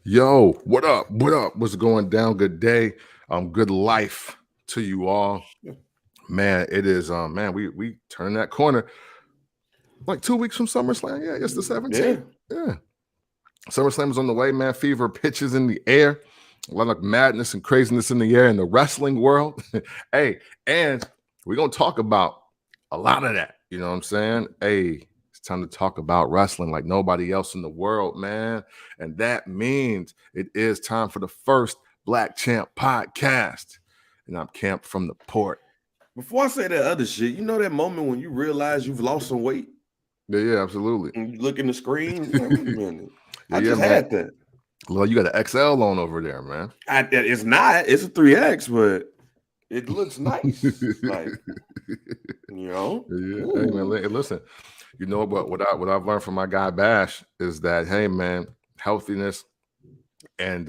Yo, what up? What up? What's going down? Good day. Good life to you all. Man, it is man, we turn that corner like 2 weeks from SummerSlam. Yeah, it's the Yeah. 17th. Yeah. SummerSlam is on the way, man. Fever pitches in the air. A lot of madness and craziness in the air in the wrestling world. Hey, and we're gonna talk about a lot of that. You know what I'm saying? Hey, it's time to talk about wrestling like nobody else in the world, man. And that means it is time for the first Black Champ podcast. And I'm Camp from the Port. Before I say that other shit, you know that moment when you realize you've lost some weight Yeah, absolutely. and you look in the screen, you're like, wait a minute. Yeah, I yeah, just man. had that. Well, you got an XL on over there, man. It's not, it's a 3X, but it looks nice. Like, Yeah. Hey man, ooh. listen. You know what I've learned from my guy Bash is that hey man, healthiness and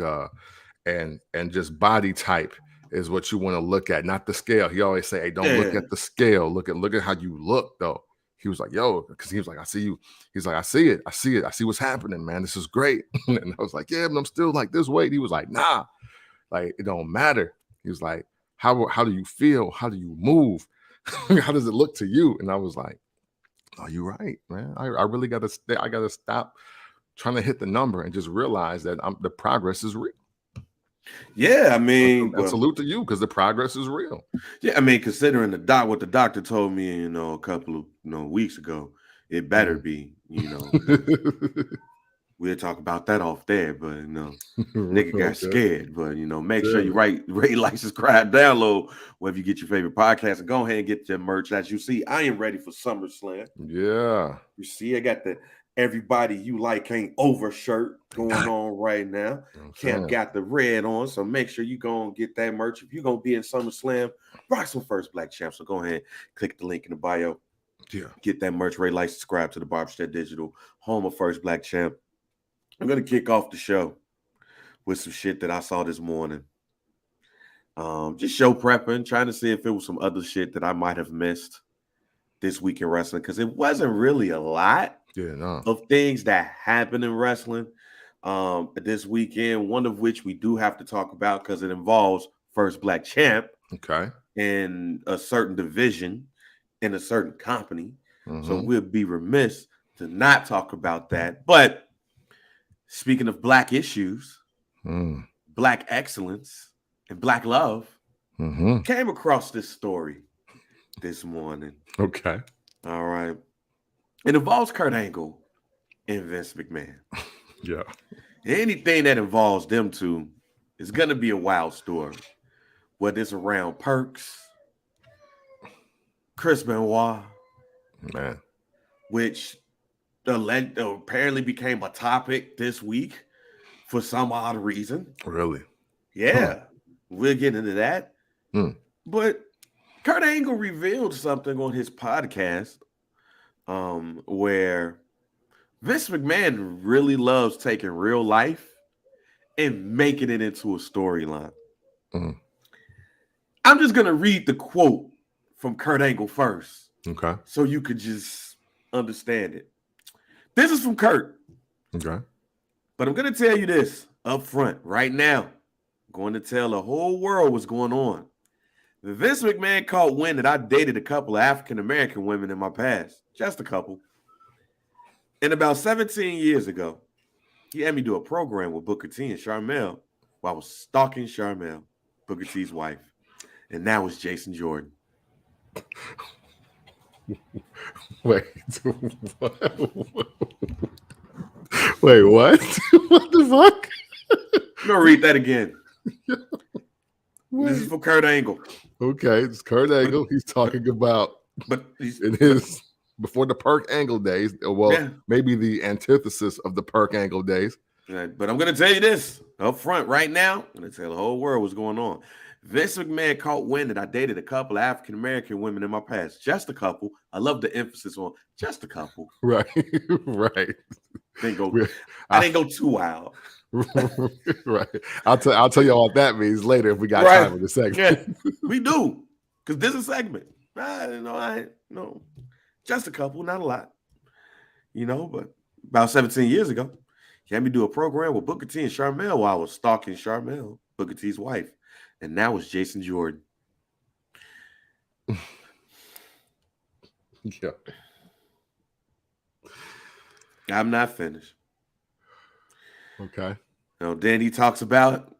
and just body type is what you want to look at, not the scale. He always say, hey, don't look Yeah. at the scale. Look at how you look though. He was like, yo, because he was like, I see you. He's like, I see it. I see it. I see what's happening, man. This is great. And I was like, yeah, but I'm still like this weight. He was like, nah, like it don't matter. He was like, how do you feel? How do you move? How does it look to you? And I was like, oh, you're right, man. I really gotta stay. I gotta stop trying to hit the number and just realize that the progress is real. Yeah, I mean, And well, salute to you because the progress is real. yeah, I mean, considering what the doctor told me, a couple of weeks ago, it better Mhm. be, we'll talk about that off there, but nigga got Okay. scared. But make sure Damn you it. rate, like, subscribe, download wherever you get your favorite podcast, and go ahead and get your merch. As you see, I am ready for SummerSlam. Yeah. You see, I got the Everybody You Like Ain't Over shirt going Got it. on right now. You know what I'm Camp saying? got the red on, so make sure you go and get that merch. If you're gonna be in SummerSlam, rock some first Black Champ. So go ahead, click the link in the bio, Yeah. get that merch, rate, like, subscribe to the Barbershop Digital, home of First Black Champ. I'm gonna kick off the show with some shit that I saw this morning. Just show prepping, trying to see if it was some other shit that I might have missed this week in wrestling, because it wasn't really a lot Yeah, no. of things that happened in wrestling this weekend, one of which we do have to talk about because it involves First Black Champ Okay. in a certain division in a certain company. So Mm-hmm. we'll be remiss to not talk about that. But speaking of Black issues, Mm. Black excellence, and Black love, Mm-hmm. came across this story this morning. Okay. All right. It involves Kurt Angle and Vince McMahon. Yeah. Anything that involves them two is going to be a wild story. Whether it's around Perks, Chris Benoit, Man. which apparently became a topic this week for some odd reason. Really? Huh. Yeah, we'll get into that. Mm. But Kurt Angle revealed something on his podcast where Vince McMahon really loves taking real life and making it into a storyline. Mm. I'm just going to read the quote from Kurt Angle first Okay. so you could just understand it. This is from Kurt, Okay. but I'm going to tell you this up front right now. I'm going to tell the whole world what's going on. Vince McMahon caught wind that I dated a couple of African American women in my past, just a couple. And about 17 years ago, he had me do a program with Booker T and Charmel while I was stalking Charmel, Booker T's wife. And now it's Jason Jordan. Wait. Wait, what? What the fuck? I'm going to read that again. Wait. This is from Kurt Angle. Okay, it's Kurt Angle. He's talking about it is before the Perk Angle days. Well, yeah. maybe the antithesis of the Perk Angle days. But I'm going to tell you this up front right now. I'm going to tell the whole world what's going on. Vince McMahon caught wind that I dated a couple of African American women in my past. Just a couple. I love the emphasis on just a couple. Right, right. I didn't go too wild. Right. I'll tell you all what that means later if we got time in the segment. Yeah, we do. Because this is a segment. I just a couple, not a lot. But about 17 years ago, He had me do a program with Booker T and Charmel while I was stalking Charmel, Booker T's wife. And now it's Jason Jordan. Yeah. I'm not finished. Okay. Then he talks about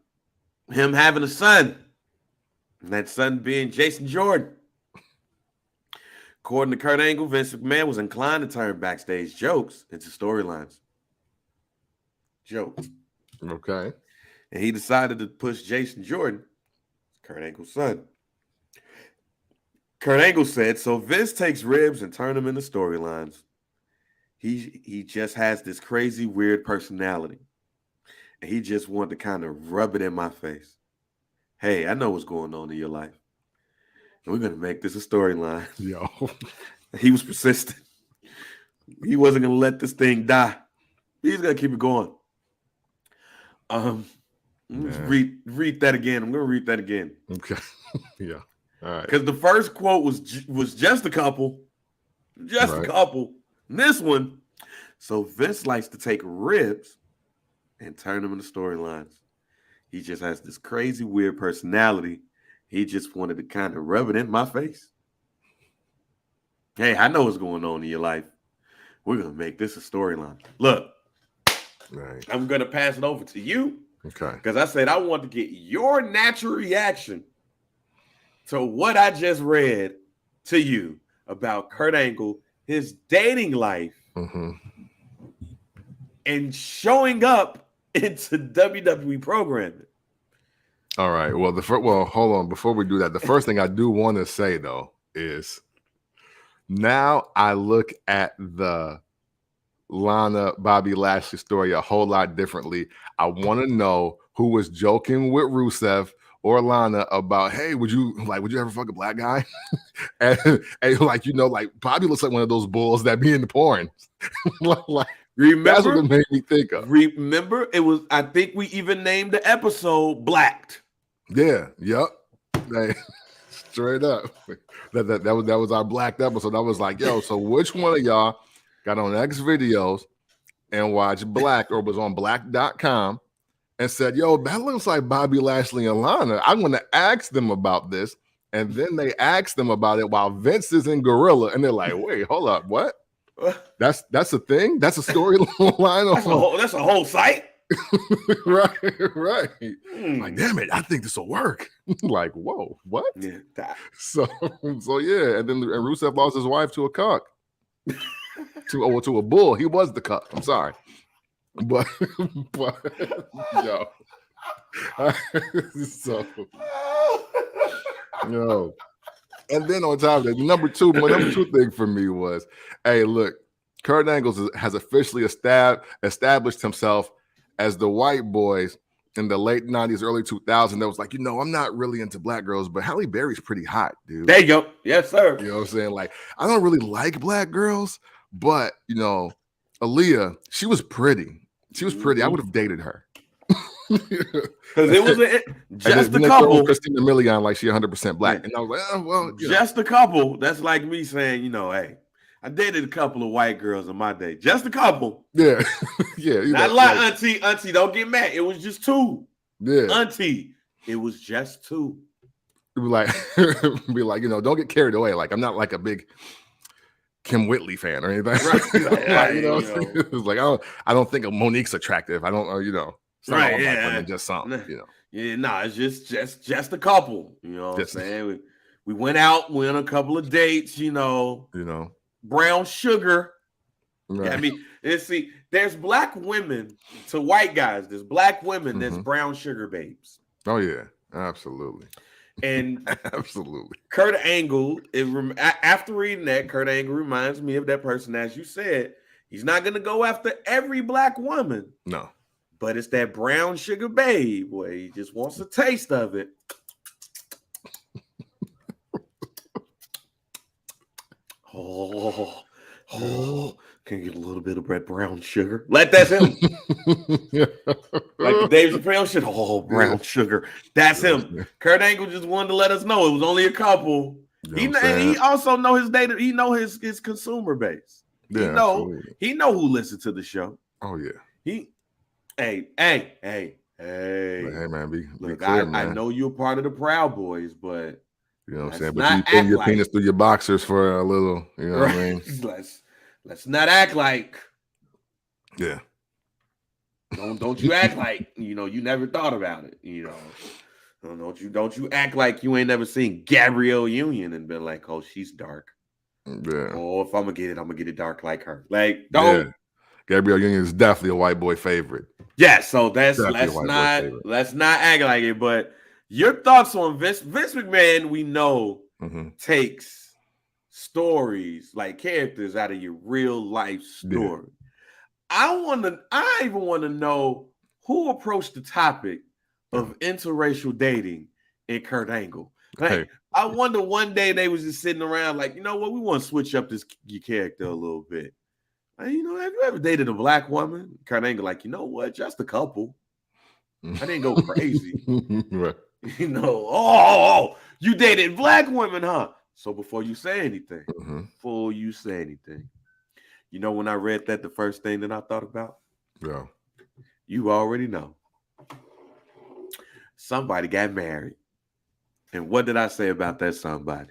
him having a son, and that son being Jason Jordan. According to Kurt Angle, Vince McMahon was inclined to turn backstage jokes into storylines. Jokes. Okay. And he decided to push Jason Jordan, Kurt Angle's son. Kurt Angle said, so Vince takes ribs and turn them into storylines. He just has this crazy, weird personality. And he just wanted to kind of rub it in my face. Hey, I know what's going on in your life. And we're going to make this a storyline. Yo. He was persistent. He wasn't going to let this thing die. He's going to keep it going. Read that again. I'm going to read that again. Okay. Yeah. All right. Because the first quote was just a couple. Just a couple. And this one, so Vince likes to take ribs and turn them into storylines. He just has this crazy, weird personality. He just wanted to kind of rub it in my face. Hey, I know what's going on in your life. We're going to make this a storyline. Look, I'm going to pass it over to you. Okay. Because I said I want to get your natural reaction to what I just read to you about Kurt Angle, his dating life, and showing up into WWE programming. All right. Well, hold on. Before we do that, the first thing I do want to say though is now I look at the Lana Bobby Lashley story a whole lot differently. I want to know who was joking with Rusev or Lana about, hey, would you ever fuck a black guy? and like Bobby looks like one of those bulls that be in the porn. Remember, that's what it made me think of. Remember, it was, I think we even named the episode Blacked. Yeah, yep. Straight up. That was our Blacked episode. I was like, yo, so which one of y'all got on X videos and watched Black or was on black.com and said, yo, that looks like Bobby Lashley and Lana. I'm going to ask them about this. And then they asked them about it while Vince is in Gorilla. And they're like, wait, hold up. What? That's a thing? That's a storyline? That's a whole site? right. Like, damn it, I think this will work. Like, whoa, what? Yeah. So yeah. And then Rusev lost his wife to a cuck. to a bull. He was the cuck. I'm sorry. But yo. So yo. And then on top of that, my number two thing for me was, hey, look, Kurt Angle has officially established himself as the white boys in the late 90s, early 2000s. That was like, I'm not really into black girls, but Halle Berry's pretty hot, dude. There you go. Yes, sir. You know what I'm saying? Like, I don't really like black girls, but, Aaliyah, she was pretty. She was pretty. I would have dated her. Because it was just a couple. Christina Milian, like she 100% black. And I was like, oh, well. Just a couple. That's like me saying, hey, I dated a couple of white girls in my day. Just a couple. Yeah. Yeah. Not a lot, Auntie, don't get mad. It was just two. Yeah. Auntie, it was just two. Be like, don't get carried away. Like, I'm not like a big Kim Whitley fan or anything. Right. It's like, I don't think Monique's attractive. I don't, it's not all about women, just something, Yeah, nah, it's just a couple. You know what I'm saying? We went out, went on a couple of dates, brown sugar. Right. I mean, see, there's black women to white guys. There's black women that's brown sugar babes. Oh, yeah, absolutely. And absolutely. Kurt Angle, after reading that, Kurt Angle reminds me of that person, as you said. He's not going to go after every black woman. No. But it's that brown sugar babe where he just wants a taste of it. Can you get a little bit of that brown sugar? That's him. Like the Dave Chappelle shit. Brown sugar. That's him. Kurt Angle just wanted to let us know it was only a couple. He also know his data. He know his consumer base. Yeah, he know who listens to the show. Oh yeah. Hey. But hey, man, be Look, clear, I man. know you're part of the Proud Boys, but You know what I'm let's saying? But you not be putting act your like penis through your boxers for a little, you know what I right. mean? Let's not act like Yeah. don't you act like you never thought about it. Don't you act like you ain't never seen Gabrielle Union and been like, oh, she's dark. Yeah. Oh, if I'm gonna get it dark like her. Like, Yeah. don't. Gabrielle Union is definitely a white boy favorite. Yeah, so Definitely a white boy favorite. let's not act like it. But your thoughts on Vince McMahon, we know, takes stories like characters out of your real life story. Yeah. I even want to know who approached the topic of interracial dating in Kurt Angle. Like, I wonder one day they was just sitting around like, you know what, we want to switch up your character a little bit. Have you ever dated a black woman? Kurt Angle, like, you know what, just a couple. I didn't go crazy. Right. You dated black women, huh? So before you say anything, when I read that, the first thing that I thought about, you already know. Somebody got married. And what did I say about that somebody?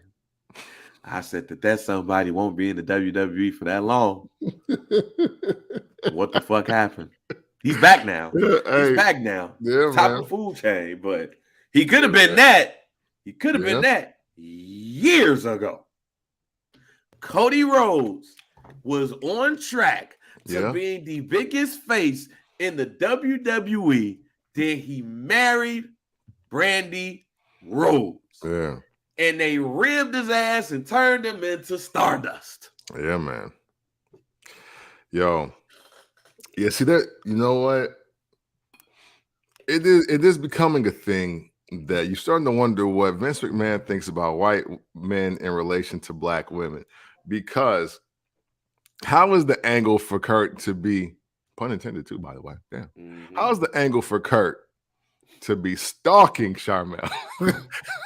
I said that somebody won't be in the WWE for that long. What the fuck happened? He's back now. He's back now. Yeah, Top man. of food chain, but he could have been that. He could have been that years ago. Cody Rhodes was on track to being the biggest face in the WWE. Then he married Brandy Rhodes. Yeah. And they ribbed his ass and turned him into Stardust. Yeah, man. Yo. Yeah, see that, you know what? It is becoming a thing that you're starting to wonder what Vince McMahon thinks about white men in relation to black women. Because how is the angle for Kurt to be, pun intended too, by the way, damn. How is the angle for Kurt to be stalking Sharmell?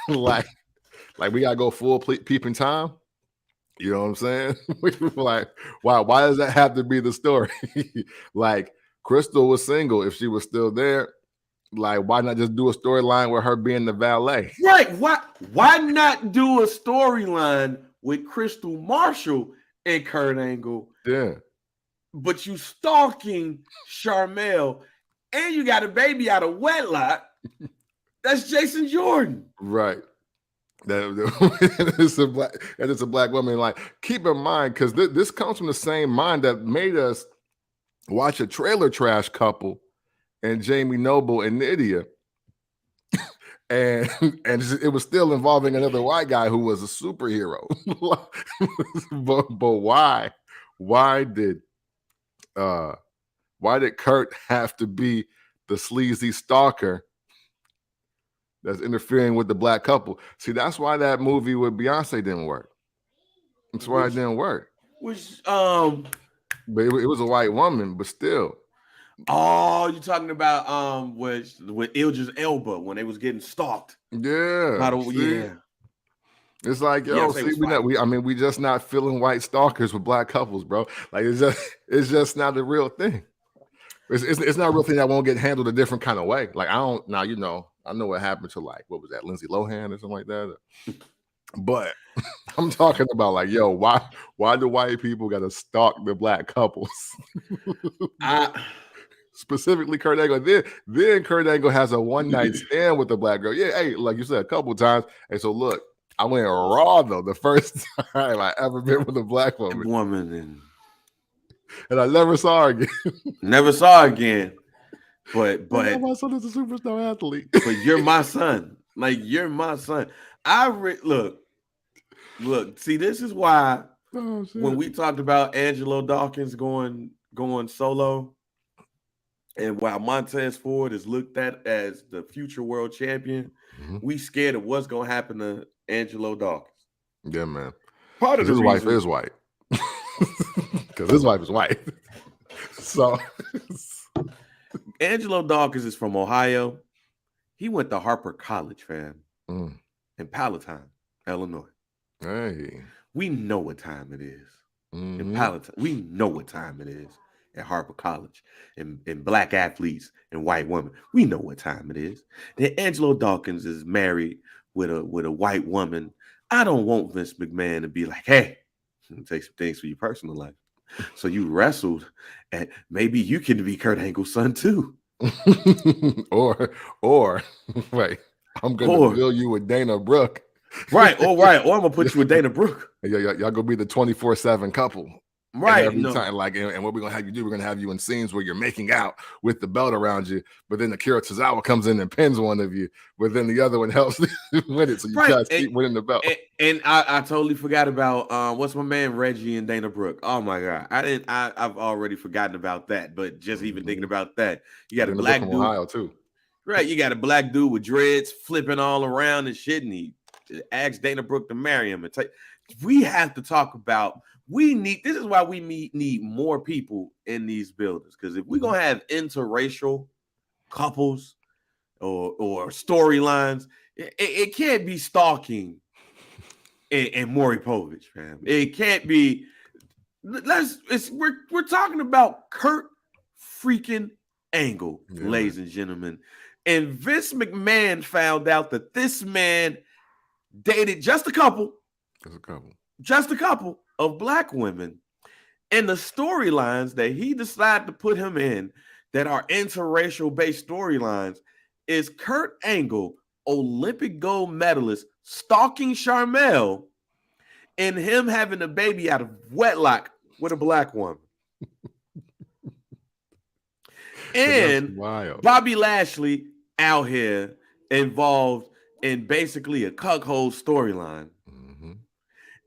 like we gotta go full peeping Tom? You know what I'm saying? Like, why does that have to be the story? Like, Crystal was single. If she was still there, like, why not just do a storyline with her being the valet? Right. Why not do a storyline with Crystal Marshall and Kurt Angle? Yeah. But you stalking Sharmell and you got a baby out of wedlock. That's Jason Jordan. Right. It's a black woman. Like, keep in mind, because this comes from the same mind that made us watch a trailer trash couple and Jamie Noble and Nydia. and it was still involving another white guy who was a superhero. but why did Kurt have to be the sleazy stalker that's interfering with the black couple? See, that's why that movie with Beyonce didn't work. That's why it didn't work. But it was a white woman, but still. Oh, you're talking about with Idris Elba when they was getting stalked. Yeah. Yeah. It's like, yo, see, we just not feeling white stalkers with black couples, bro. Like, it's just not a real thing. It's not a real thing that won't get handled a different kind of way. Like, I know what happened to, like, what was that, Lindsay Lohan or something like that. But I'm talking about, like, yo, why do white people got to stalk the black couples? Specifically Kurt Angle. Then Kurt Angle has a one-night stand with the black girl. Yeah, hey, like you said, a couple times. Hey, so look, I went raw though the first time I ever been with a black woman. And I never saw her again. Never saw her again. But my son is a superstar athlete. But you're my son. Like, you're my son. Look. See, this is why when we talked about Angelo Dawkins going solo, and while Montez Ford is looked at as the future world champion, we scared of what's gonna happen to Angelo Dawkins. Yeah, man. Part of his wife is white. Because his wife is white. So Angelo Dawkins is from Ohio. He went to Harper College, fam, in Palatine, Illinois. Hey. We know what time it is. In Palatine, we know what time it is. at Harper College and black athletes and white women. We know what time it is. Then Angelo Dawkins is married with a white woman. I don't want Vince McMahon to be like, hey, take some things for your personal life. So you wrestled, and maybe you can be Kurt Angle's son too. or right, I'm gonna bill you with Dana Brooke. Right, or I'm gonna put you with Dana Brooke. Y'all gonna be the 24/7 couple. Right. Every time, like, and what we're gonna have you do, we're gonna have you in scenes where you're making out with the belt around you, but then Akira Tozawa comes in and pins one of you, but then the other one helps win it. So you guys keep winning the belt. And I totally forgot about what's my man Reggie and Dana Brooke. Oh my god. I've already forgotten about that, but just even thinking about that, you got a black dude, Ohio too. Right. You got a black dude with dreads flipping all around and shit, and he asked Dana Brooke to marry him. We have to talk about. This is why we need more people in these buildings. Because if we're gonna have interracial couples or storylines, it can't be stalking and Maury Povich, fam. It can't be. We're talking about Kurt freaking Angle, ladies and gentlemen. And Vince McMahon found out that this man dated just a couple of black women, and the storylines that he decided to put him in that are interracial based storylines is Kurt Angle, Olympic gold medalist, stalking Sharmell, and him having a baby out of wedlock with a black woman. And Bobby Lashley out here involved in basically a cuckold storyline.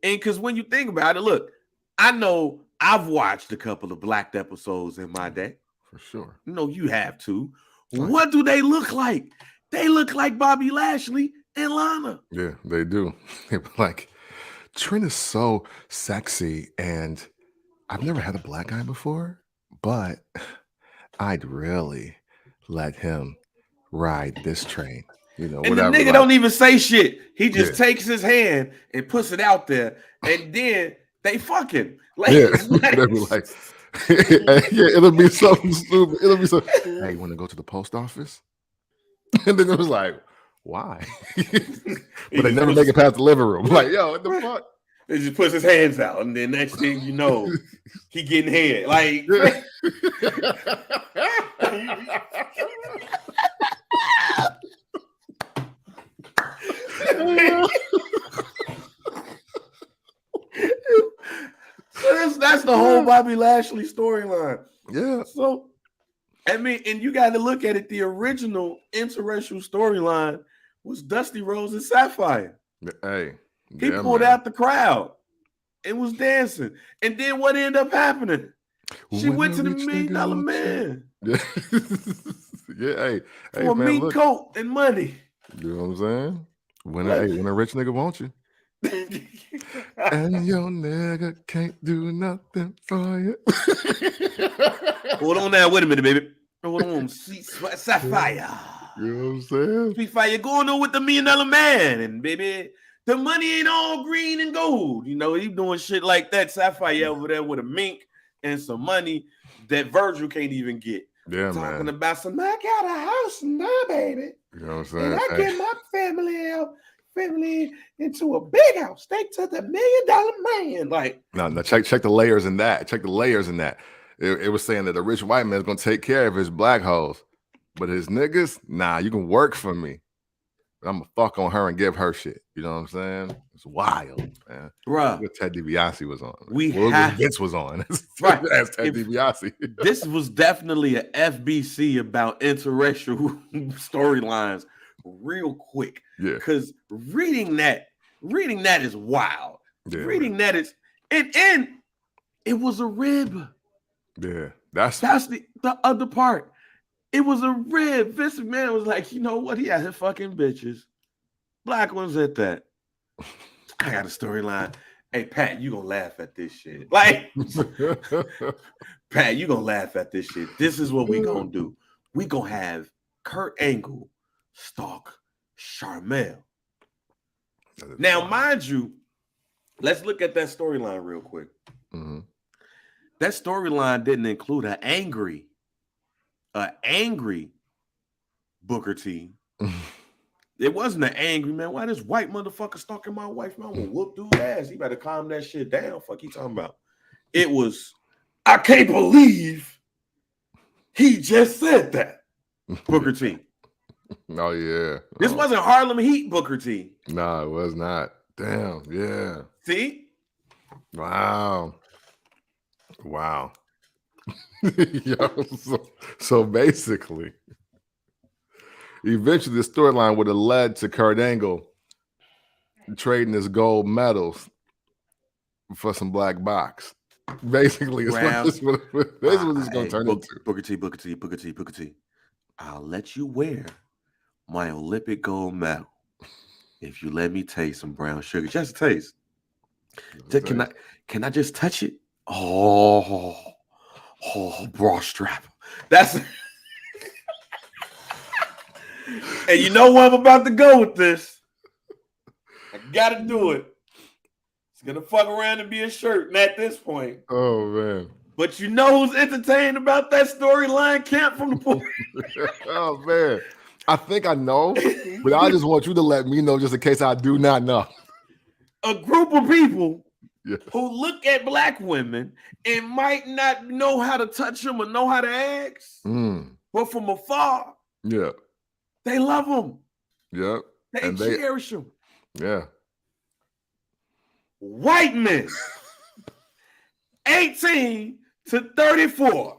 And because when you think about it, look, I know I've watched a couple of blacked episodes in my day. For sure. No, you have to. What do they look like? They look like Bobby Lashley and Lana. Yeah, they do. Like, Trent is so sexy, and I've never had a black guy before, but I'd really let him ride this train. You know, and the nigga don't even say shit. He just takes his hand and puts it out there, and then they fucking like, they'll be like, it'll be something stupid. It'll be so. Hey, you want to go to the post office? And then it was like, why? But they never make it past the living room. Like, yo, what the fuck? He just puts his hands out, and then next thing you know, he getting head. Like, so that's the whole Bobby Lashley storyline. Yeah. So, I mean, and you got to look at it. The original interracial storyline was Dusty Rhodes and Sapphire. Hey, he pulled out the crowd and was dancing. And then what ended up happening? She went to the $1 Million Man. Yeah. Yeah, for a mink coat and money. You know what I'm saying? When a rich nigga wants you. And your nigga can't do nothing for you. Hold on now, wait a minute, baby. Hold on, Sapphire. You know what I'm saying? Sweet Fire going on with the $1 Million Man, and baby, the money ain't all green and gold. You know, he doing shit like that. Sapphire over there with a mink and some money that Virgil can't even get. Yeah, talking about some. I got a house now, baby. You know what I'm saying? And I get my family into a big house. They to the $1 Million Man. Like, no, check the layers in that. Check the layers in that. It was saying that the rich white man is gonna take care of his black hoes, but his niggas, nah, you can work for me. I'm gonna fuck on her and give her shit. You know what I'm saying? It's wild, man. Bruh. Ted DiBiase was on. Vince was on. Right. As Ted DiBiase. This was definitely an FBC about interracial storylines real quick. Yeah. Because reading that is wild. Yeah, reading that is and it was a rib. Yeah. That's the other part. It was a rib. Vince McMahon was like, you know what? He had his fucking bitches. Black ones at that. I got a storyline. Hey, Pat, you gonna laugh at this shit. Like, Pat, you gonna laugh at this shit. This is what we gonna do. We gonna have Kurt Angle stalk Sharmell. Now, mind you, let's look at that storyline real quick. Mm-hmm. that storyline didn't include an angry Booker T. It wasn't an angry man. Why this white motherfucker stalking my wife? Man, I'm gonna whoop dude's ass. He better calm that shit down. Fuck you talking about? It was, I can't believe he just said that. Booker T. Oh yeah. This wasn't Harlem Heat Booker T. No, it was not. Damn. Yeah. See? Wow. Yo, so basically, eventually the storyline would have led to Kurt Angle trading his gold medals for some black box. Basically, is what this is going to turn into. Booker T. I'll let you wear my Olympic gold medal if you let me taste some brown sugar. Just a taste. Can I just touch it? Oh, bra strap. That's and you know where I'm about to go with this. I gotta do it. It's gonna fuck around and be a shirt, and at this point. Oh man. But you know who's entertained about that storyline, Camp from the Pool? Oh man. I think I know, but I just want you to let me know just in case I do not know. A group of people who look at black women and might not know how to touch them or know how to ask, but from afar, they love them. Yep. They cherish them. Yeah. White men, 18 to 34.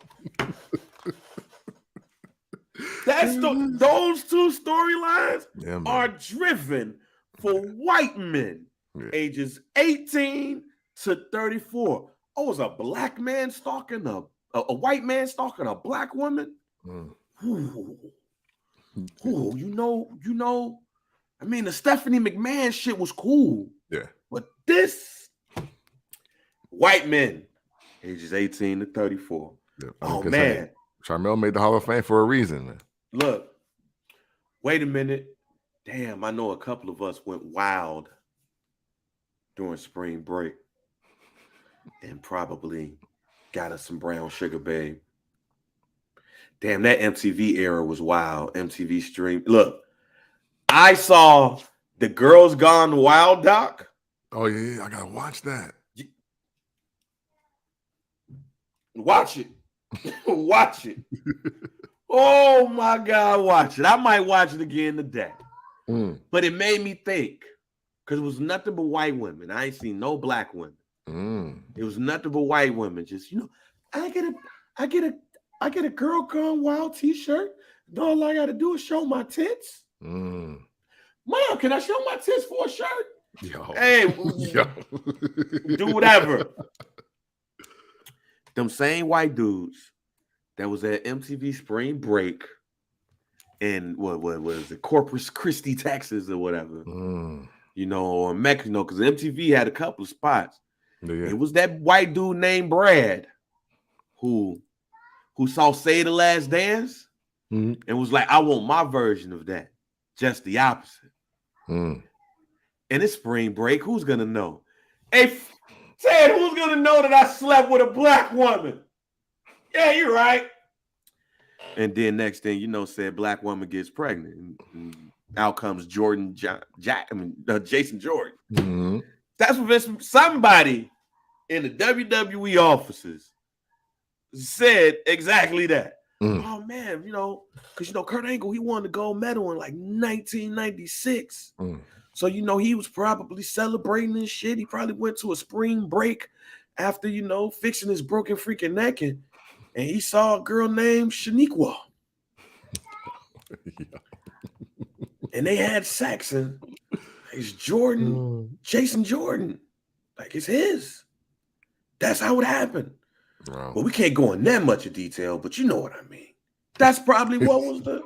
Those two storylines are driven for white men, ages 18 to 34. Oh, is a black man stalking a white man stalking a black woman? Ooh, you know. I mean, the Stephanie McMahon shit was cool. Yeah. But this white men, ages 18 to 34. Yeah, oh man. Sharmell made the Hall of Fame for a reason, man. Look, wait a minute. Damn, I know a couple of us went wild during spring break and probably got us some brown sugar, babe. Damn, that MTV era was wild. MTV stream. Look, I saw the Girls Gone Wild doc. Oh, yeah, I gotta watch that. Watch it. Watch it. Oh my God, watch it. I might watch it again today. But it made me think, because it was nothing but white women. I ain't seen no black women. It was nothing but white women. Just, I get a Girl Gone Wild t-shirt. All I gotta do is show my tits. Mom, can I show my tits for a shirt? Hey, do whatever. Them same white dudes that was at MTV Spring Break in what was it, Corpus Christi, Texas, or whatever. Or Mexico, because MTV had a couple of spots. Yeah. It was that white dude named Brad who saw Say the Last Dance and was like, I want my version of that. Just the opposite. And it's spring break. Who's gonna know? Hey, Ted, who's gonna know that I slept with a black woman? Yeah, you're right. And then next thing you know, said black woman gets pregnant. And out comes Jason Jordan. That's what somebody in the WWE offices said exactly that. Oh man, because Kurt Angle, he won the gold medal in like 1996. So he was probably celebrating this shit. He probably went to a spring break after fixing his broken freaking neck, and he saw a girl named Shaniqua. And they had sex, and it's Jordan, Jason Jordan. Like, it's his. That's how it happened. Wow. But we can't go in that much of detail, but you know what I mean. That's probably what was that.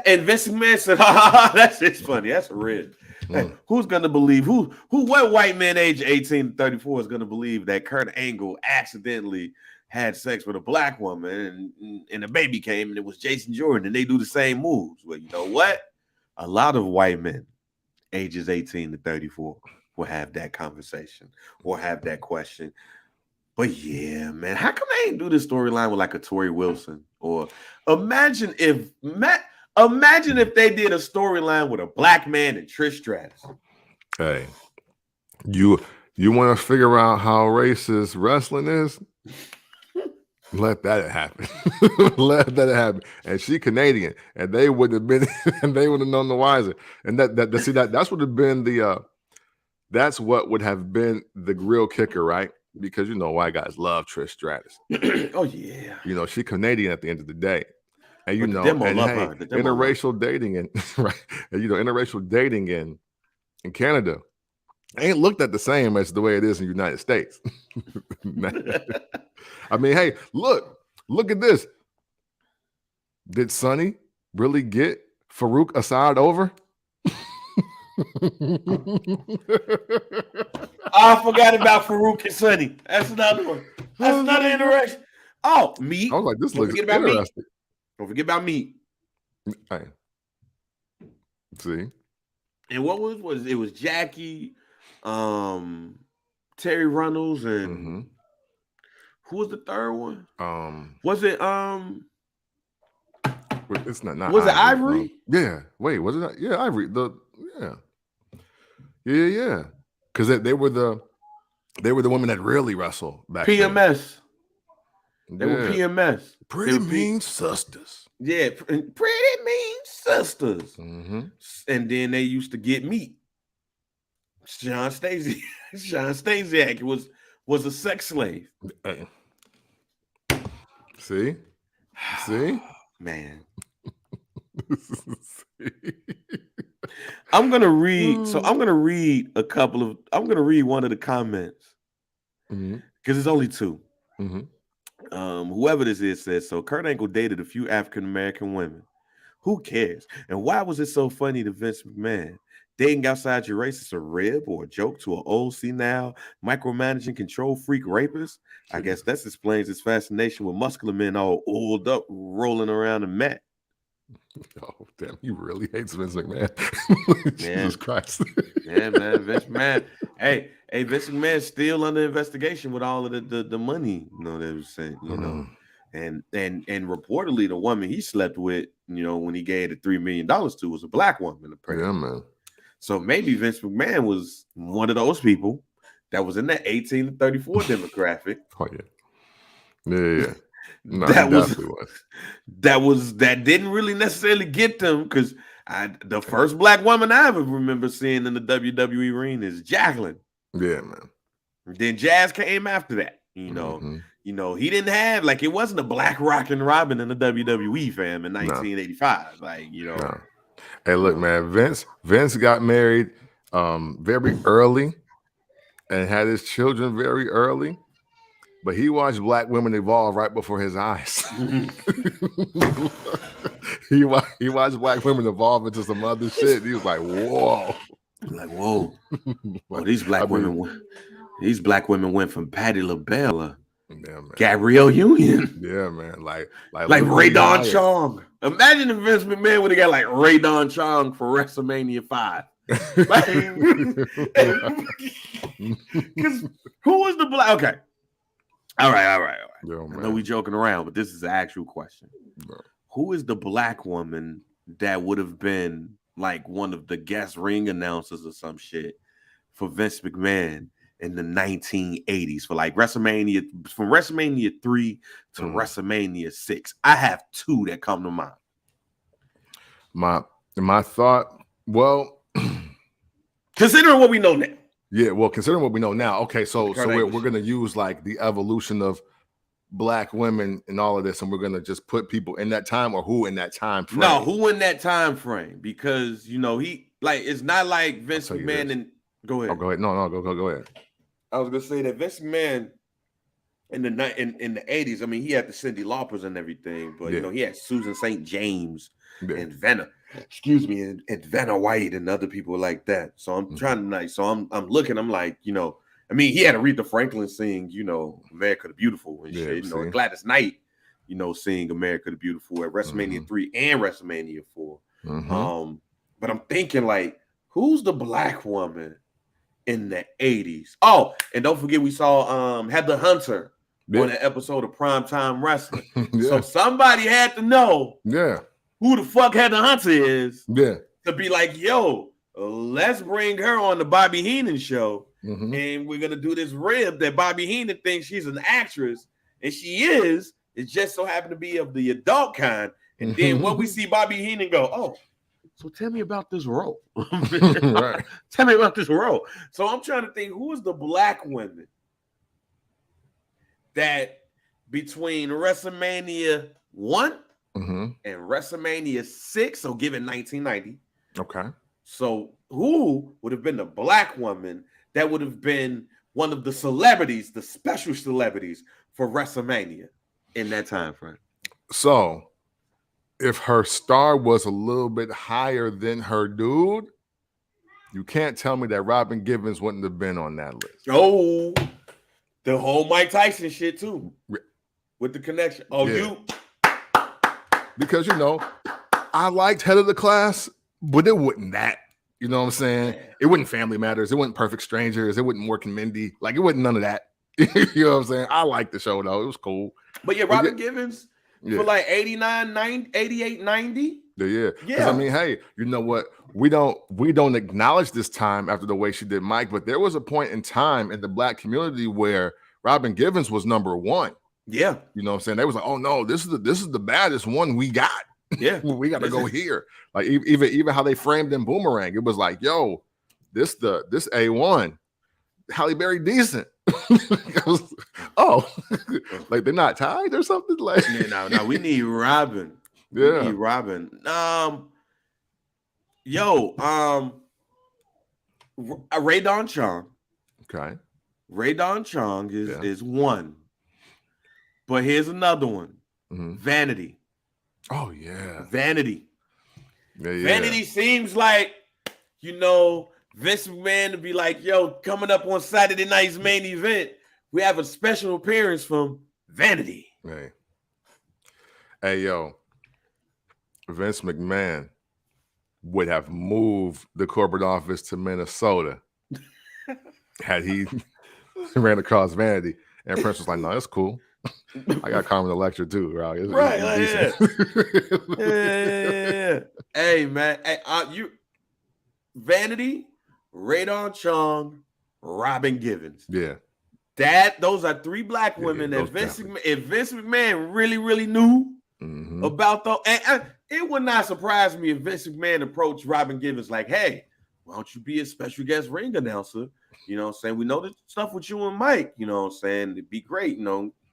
And Vince McMahon said, that's just funny. That's red. Hey, who's gonna believe what white man age 18 to 34 is gonna believe that Kurt Angle accidentally had sex with a black woman and a baby came and it was Jason Jordan and they do the same moves? Well, you know what? A lot of white men ages 18 to 34 will have that conversation or have that question. But yeah, man, how come they ain't do this storyline with like a Tori Wilson? Or imagine if they did a storyline with a black man and Trish Stratus. Hey, you want to figure out how racist wrestling is? Let that happen. Let that happen. And she Canadian, and they would have been, and they would have known the wiser. And that's would have been that's what would have been the real kicker, right? Because white guys love Trish Stratus. Oh yeah. She Canadian at the end of the day. And interracial dating and right, and interracial dating in Canada ain't looked at the same as the way it is in the United States. I mean, hey, look at this. Did Sonny really get Farouk Assad over? I forgot about Farouk and Sonny. That's another one. That's another interaction. Oh, Meat. I was like, this looks interesting. Don't forget about Meat. Hey. See. And what was it? Was Jackie, Terry Runnels, and who was the third one? Was it It's not. Was it Ivory? Yeah. Wait, was it? Yeah, Ivory. Yeah. Because they were the women that really wrestled back PMS. then. They were PMS. Pretty Mean Sisters. Yeah, Pretty Mean Sisters. Mm-hmm. And then they used to get Meat. John Stasiak was a sex slave. Hey. See, man. I'm gonna read. So I'm gonna read one of the comments because it's only two. Whoever this is says, so Kurt Angle dated a few African American women. Who cares? And why was it so funny to Vince McMahon? Dating outside your race is a rib or a joke to an old senile micromanaging control freak rapist? I guess that explains his fascination with muscular men all oiled up rolling around a mat. Oh, damn, he really hates Vince McMahon. Jesus Christ. Yeah, man, Vince McMahon. Hey, Vince McMahon's still under investigation with all of the money, they were saying, and reportedly the woman he slept with, when he gave the $3 million to was a black woman. Apparently. Yeah, man. So maybe Vince McMahon was one of those people that was in that 18 to 34 demographic. Oh yeah. Yeah. No, that didn't really necessarily get them, because the first black woman I ever remember seeing in the WWE arena is Jacqueline. Yeah, man. Then Jazz came after that. He didn't have, like, it wasn't a black Rockin' Robin in the WWE, fam, in 1985. No. Hey, look, man, Vince got married very early and had his children very early, but he watched black women evolve right before his eyes. he watched black women evolve into some other shit. He was like, whoa. Well, these black women went from Patti LaBelle, Gabrielle Union. Yeah, man. Like Ray Don Chong. Imagine if Vince McMahon would have got like Ray Don Chong for WrestleMania 5. Because who was the black? Okay. All right. Yo, I know we joking around, but this is an actual question. Bro. Who is the black woman that would have been like one of the guest ring announcers or some shit for Vince McMahon in the 1980s for like WrestleMania, from WrestleMania 3 to WrestleMania 6? I have two that come to mind. My thought, well, considering what we know now. Yeah, well, considering what we know now, okay, so we're going to use like the evolution of black women and all of this, and we're going to just put people in that time, or who in that time frame? No, who in that time frame? Because, he, like, it's not like Vince McMahon and... Go ahead. Oh, go ahead. No, go ahead. I was going to say that Vince McMahon in the 80s, I mean, he had the Cyndi Laupers and everything, but, he had Susan St. James and Vanna. And Vanna White and other people like that. So I'm trying to I'm looking, I'm like, I mean, he had Aretha Franklin sing, America the Beautiful and shit, and Gladys Knight, sing America the Beautiful at WrestleMania 3 and WrestleMania 4. But I'm thinking, like, who's the black woman in the 80s. Oh, and don't forget we saw Heather Hunter Yeah. on an episode of Primetime Wrestling. Yeah. So somebody had to know Yeah. who the fuck Heather Hunter is Yeah. to be like, yo, let's bring her on the Bobby Heenan show. Mhm. And we're gonna do this rib that Bobby Heenan thinks she's an actress, and she is. It just so happened to be of the adult kind. And then when we see Bobby Heenan go, oh, so tell me about this role. Right. Tell me about this role. So I'm trying to think, who is the black women that between WrestleMania 1 Mhm. and WrestleMania 6, so given 1990. Okay. So who would have been the black woman that would have been one of the celebrities, the special celebrities for WrestleMania in that time frame? So, if her star was a little bit higher than her dude, you can't tell me that Robin Givens wouldn't have been on that list. Oh, the whole Mike Tyson shit too, Re- with the connection. Oh, Yeah. Because I liked Head of the Class, but it wasn't that. You know what I'm saying? Yeah. It wasn't Family Matters. It wasn't Perfect Strangers. It wasn't Mork and Mindy. Like, it wasn't none of that. You know what I'm saying? I liked the show, though. It was cool. But yeah, Robin Givens Yeah. for like 89, 90, 88, 90. Yeah. 'Cause Yeah. I mean, hey, you know what? We don't acknowledge this time after the way she did Mike, but there was a point in time in the black community where Robin Givens was number one. Yeah, You know what I'm saying? They was like, oh no, this is the baddest one we got. yeah. We got to This go is- here. Like even how they framed in Boomerang, it was like, yo, this A1, Halle Berry decent. It was, oh, like they're not tied or something. Like, Yeah, no, we need Robin. We yeah, need Robin. Ray Don Chong. okay, Ray Don Chong Yeah. is one. But here's another one. Mhm. Vanity. Oh yeah, Vanity. yeah, yeah. Vanity seems like, Vince McMahon to be like, yo, coming up on Saturday night's main event, we have a special appearance from Vanity. Hey, yo, Vince McMahon would have moved the corporate office to Minnesota had he ran across Vanity. And Prince was like, no, that's cool. I got Carmen Electra too, right? Right, like, Yeah. Hey, man. Hey, Vanity, Ray Don Chong, Robin Givens. Yeah. Those are three black women that those if Vince McMahon really, really knew Mhm. about those, and it would not surprise me if Vince McMahon approached Robin Givens like, hey, why don't you be a special guest ring announcer? You know what I'm saying? We know the stuff with you and Mike, you know what I'm saying? It'd be great,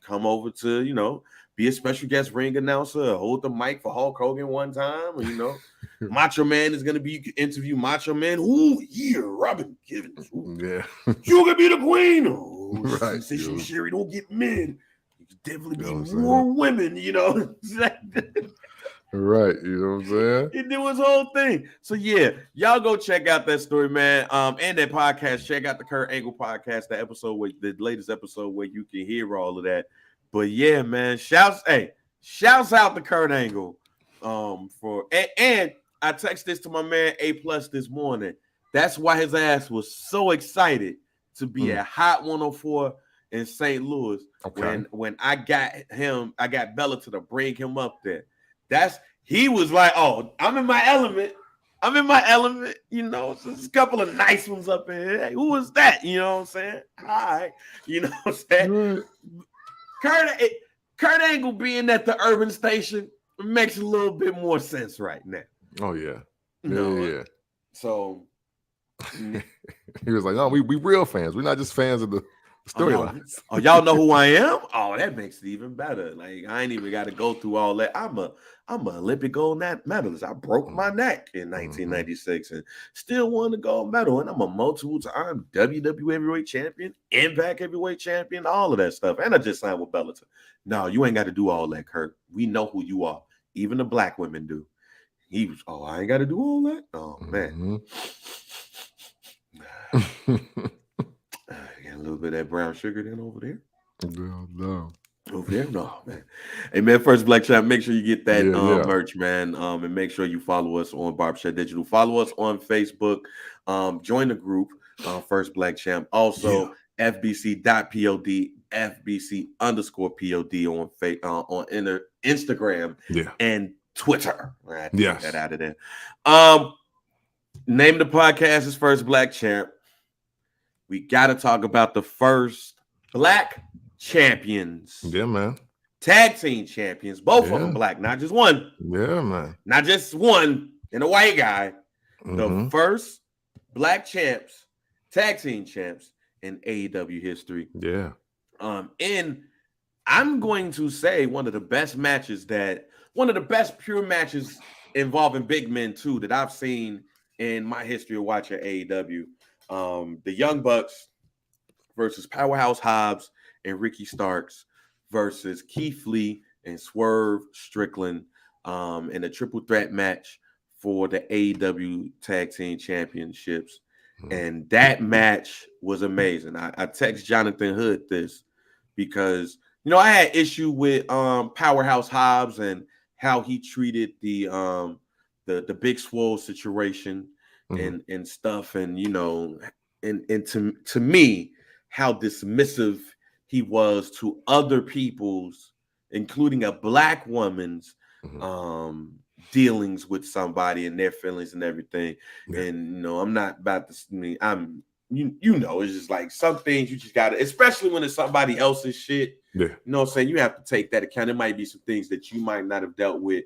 come over to, be a special guest ring announcer, hold the mic for Hulk Hogan one time, or, Macho Man is going to be interview Macho Man. Ooh, yeah, Robin Givens. Ooh, Yeah. you gonna be the queen. Oh, Right, Sensational dude. Sherry don't get men. You could definitely You know what I'm be saying? more women, Right. You know what I'm saying? He did his whole thing. So yeah, y'all go check out that story, man. And that podcast. Check out the Kurt Angle podcast, the latest episode where you can hear all of that. But yeah, man, shouts out to Kurt Angle. And I texted this to my man A+ this morning. That's why his ass was so excited to be at Hot 104 in St. Louis. Okay. When I got Bella to bring him up there. He was like, oh, I'm in my element. So there's a couple of nice ones up in here. Hey, who was that? You know what I'm saying? Hi. You know what I'm saying? Right. Kurt Angle being at the Urban Station makes a little bit more sense right now. Oh yeah. You Yeah. So He was like, no, we real fans. We're not just fans of the storylines. Oh, y'all know who I am? Oh, that makes it even better. Like, I ain't even got to go through all that. I'm an Olympic gold medalist. I broke my neck in 1996 and still won the gold medal. And I'm a multiple-time WWE heavyweight champion, Impact heavyweight champion, all of that stuff. And I just signed with Bellator. No, you ain't got to do all that, Kurt. We know who you are. Even the black women do. He was, I ain't got to do all that? Oh, man. Got a little bit of that brown sugar then over there. No. Over there, no, man. Hey, man, First Black Champ, make sure you get that Yeah. merch, man. And make sure you follow us on Barbershop Digital. Follow us on Facebook. Join the group. First Black Champ. Also, FBC.pod, FBC_pod on Instagram Yeah. and Twitter. I had to Yes. get that out of there. Name of the podcast is First Black Champ. We got to talk about the first Black champions. Yeah, man. Tag team champions. Both of them Black, not just one. Yeah, man. Not just one and a white guy. The first Black champs, tag team champs in AEW history. Yeah. And I'm going to say one of the best pure matches involving big men too that I've seen in my history of watching AEW. The Young Bucks versus Powerhouse Hobbs and Ricky Starks versus Keith Lee and Swerve Strickland in a triple threat match for the AEW Tag Team Championships. And that match was amazing. I text Jonathan Hood this because, you know, I had issue with Powerhouse Hobbs and how he treated the Big Swole situation and stuff. And, you know, and to me, how dismissive he was to other people's, including a Black woman's dealings with somebody and their feelings and everything. Yeah. And you know, I'm not about to you know, it's just like some things you just gotta, especially when it's somebody else's shit. Yeah. You know what I'm saying? You have to take that account. There might be some things that you might not have dealt with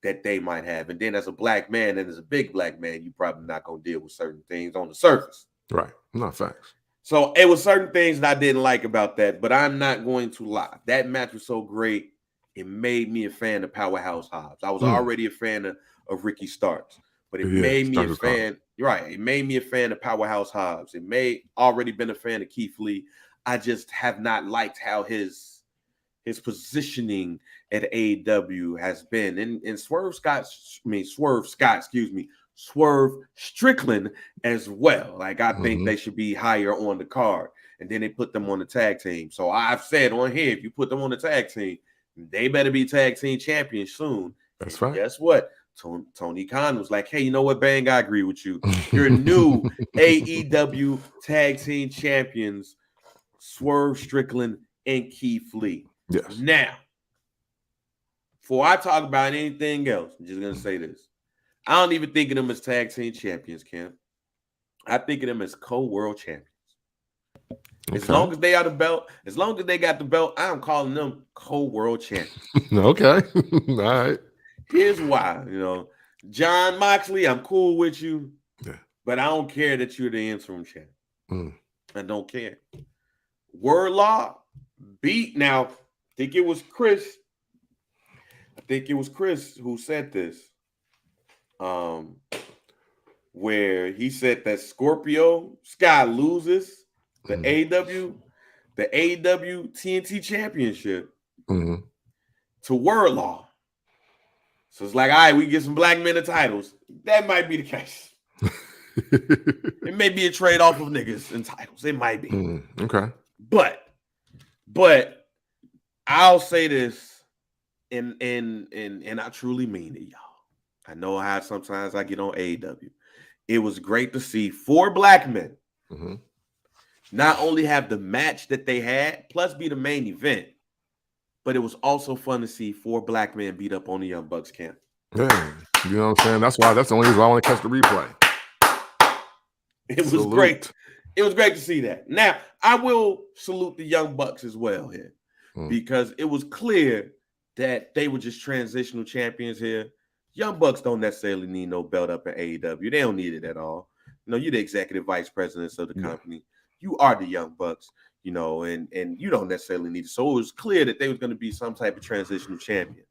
that they might have. And then as a Black man and as a big Black man, you probably not gonna deal with certain things on the surface. Right. Not facts. So it was certain things that I didn't like about that, but I'm not going to lie. That match was so great. It made me a fan of Powerhouse Hobbs. I was already a fan of Ricky Starks, but it made me a fan. You're right. It made me a fan of Powerhouse Hobbs. It may already been a fan of Keith Lee. I just have not liked how his positioning at AEW has been. And Swerve Strickland as well. Like I think they should be higher on the card. And then they put them on the tag team. So I've said on here, if you put them on the tag team, they better be tag team champions soon. That's right. Guess what? Tony Khan was like, hey, you know what, Bang? I agree with you. Your new AEW tag team champions, Swerve Strickland and Keith Lee. Yes. Now, before I talk about anything else, I'm just going to say this. I don't even think of them as tag team champions, Cam. I think of them as co-world champions. Okay. As long as they are the belt, as long as they got the belt, I'm calling them co-world champions. Okay. All right. Here's why. You know, John Moxley, I'm cool with you, but I don't care that you're the interim champ. I don't care. Wardlaw beat. Now, I think it was Chris who said this. Where he said that Scorpio Sky loses the AEW TNT Championship to Wardlaw. So it's like, all right, we get some Black men the titles. That might be the case. It may be a trade off of niggas and titles. It might be. Okay. But I'll say this, and I truly mean it, y'all. I know how sometimes I get on AEW. It was great to see 4 Black men not only have the match that they had, plus be the main event, but it was also fun to see 4 Black men beat up on the Young Bucks camp. Yeah, you know what I'm saying? That's the only reason I want to catch the replay. It was great. It was great to see that. Now, I will salute the Young Bucks as well here because it was clear that they were just transitional champions here. Young Bucks don't necessarily need no belt up at AEW. They don't need it at all. You know, you're the executive vice presidents of the company. You are the Young Bucks, you know, and you don't necessarily need it. So it was clear that they was going to be some type of transitional champion.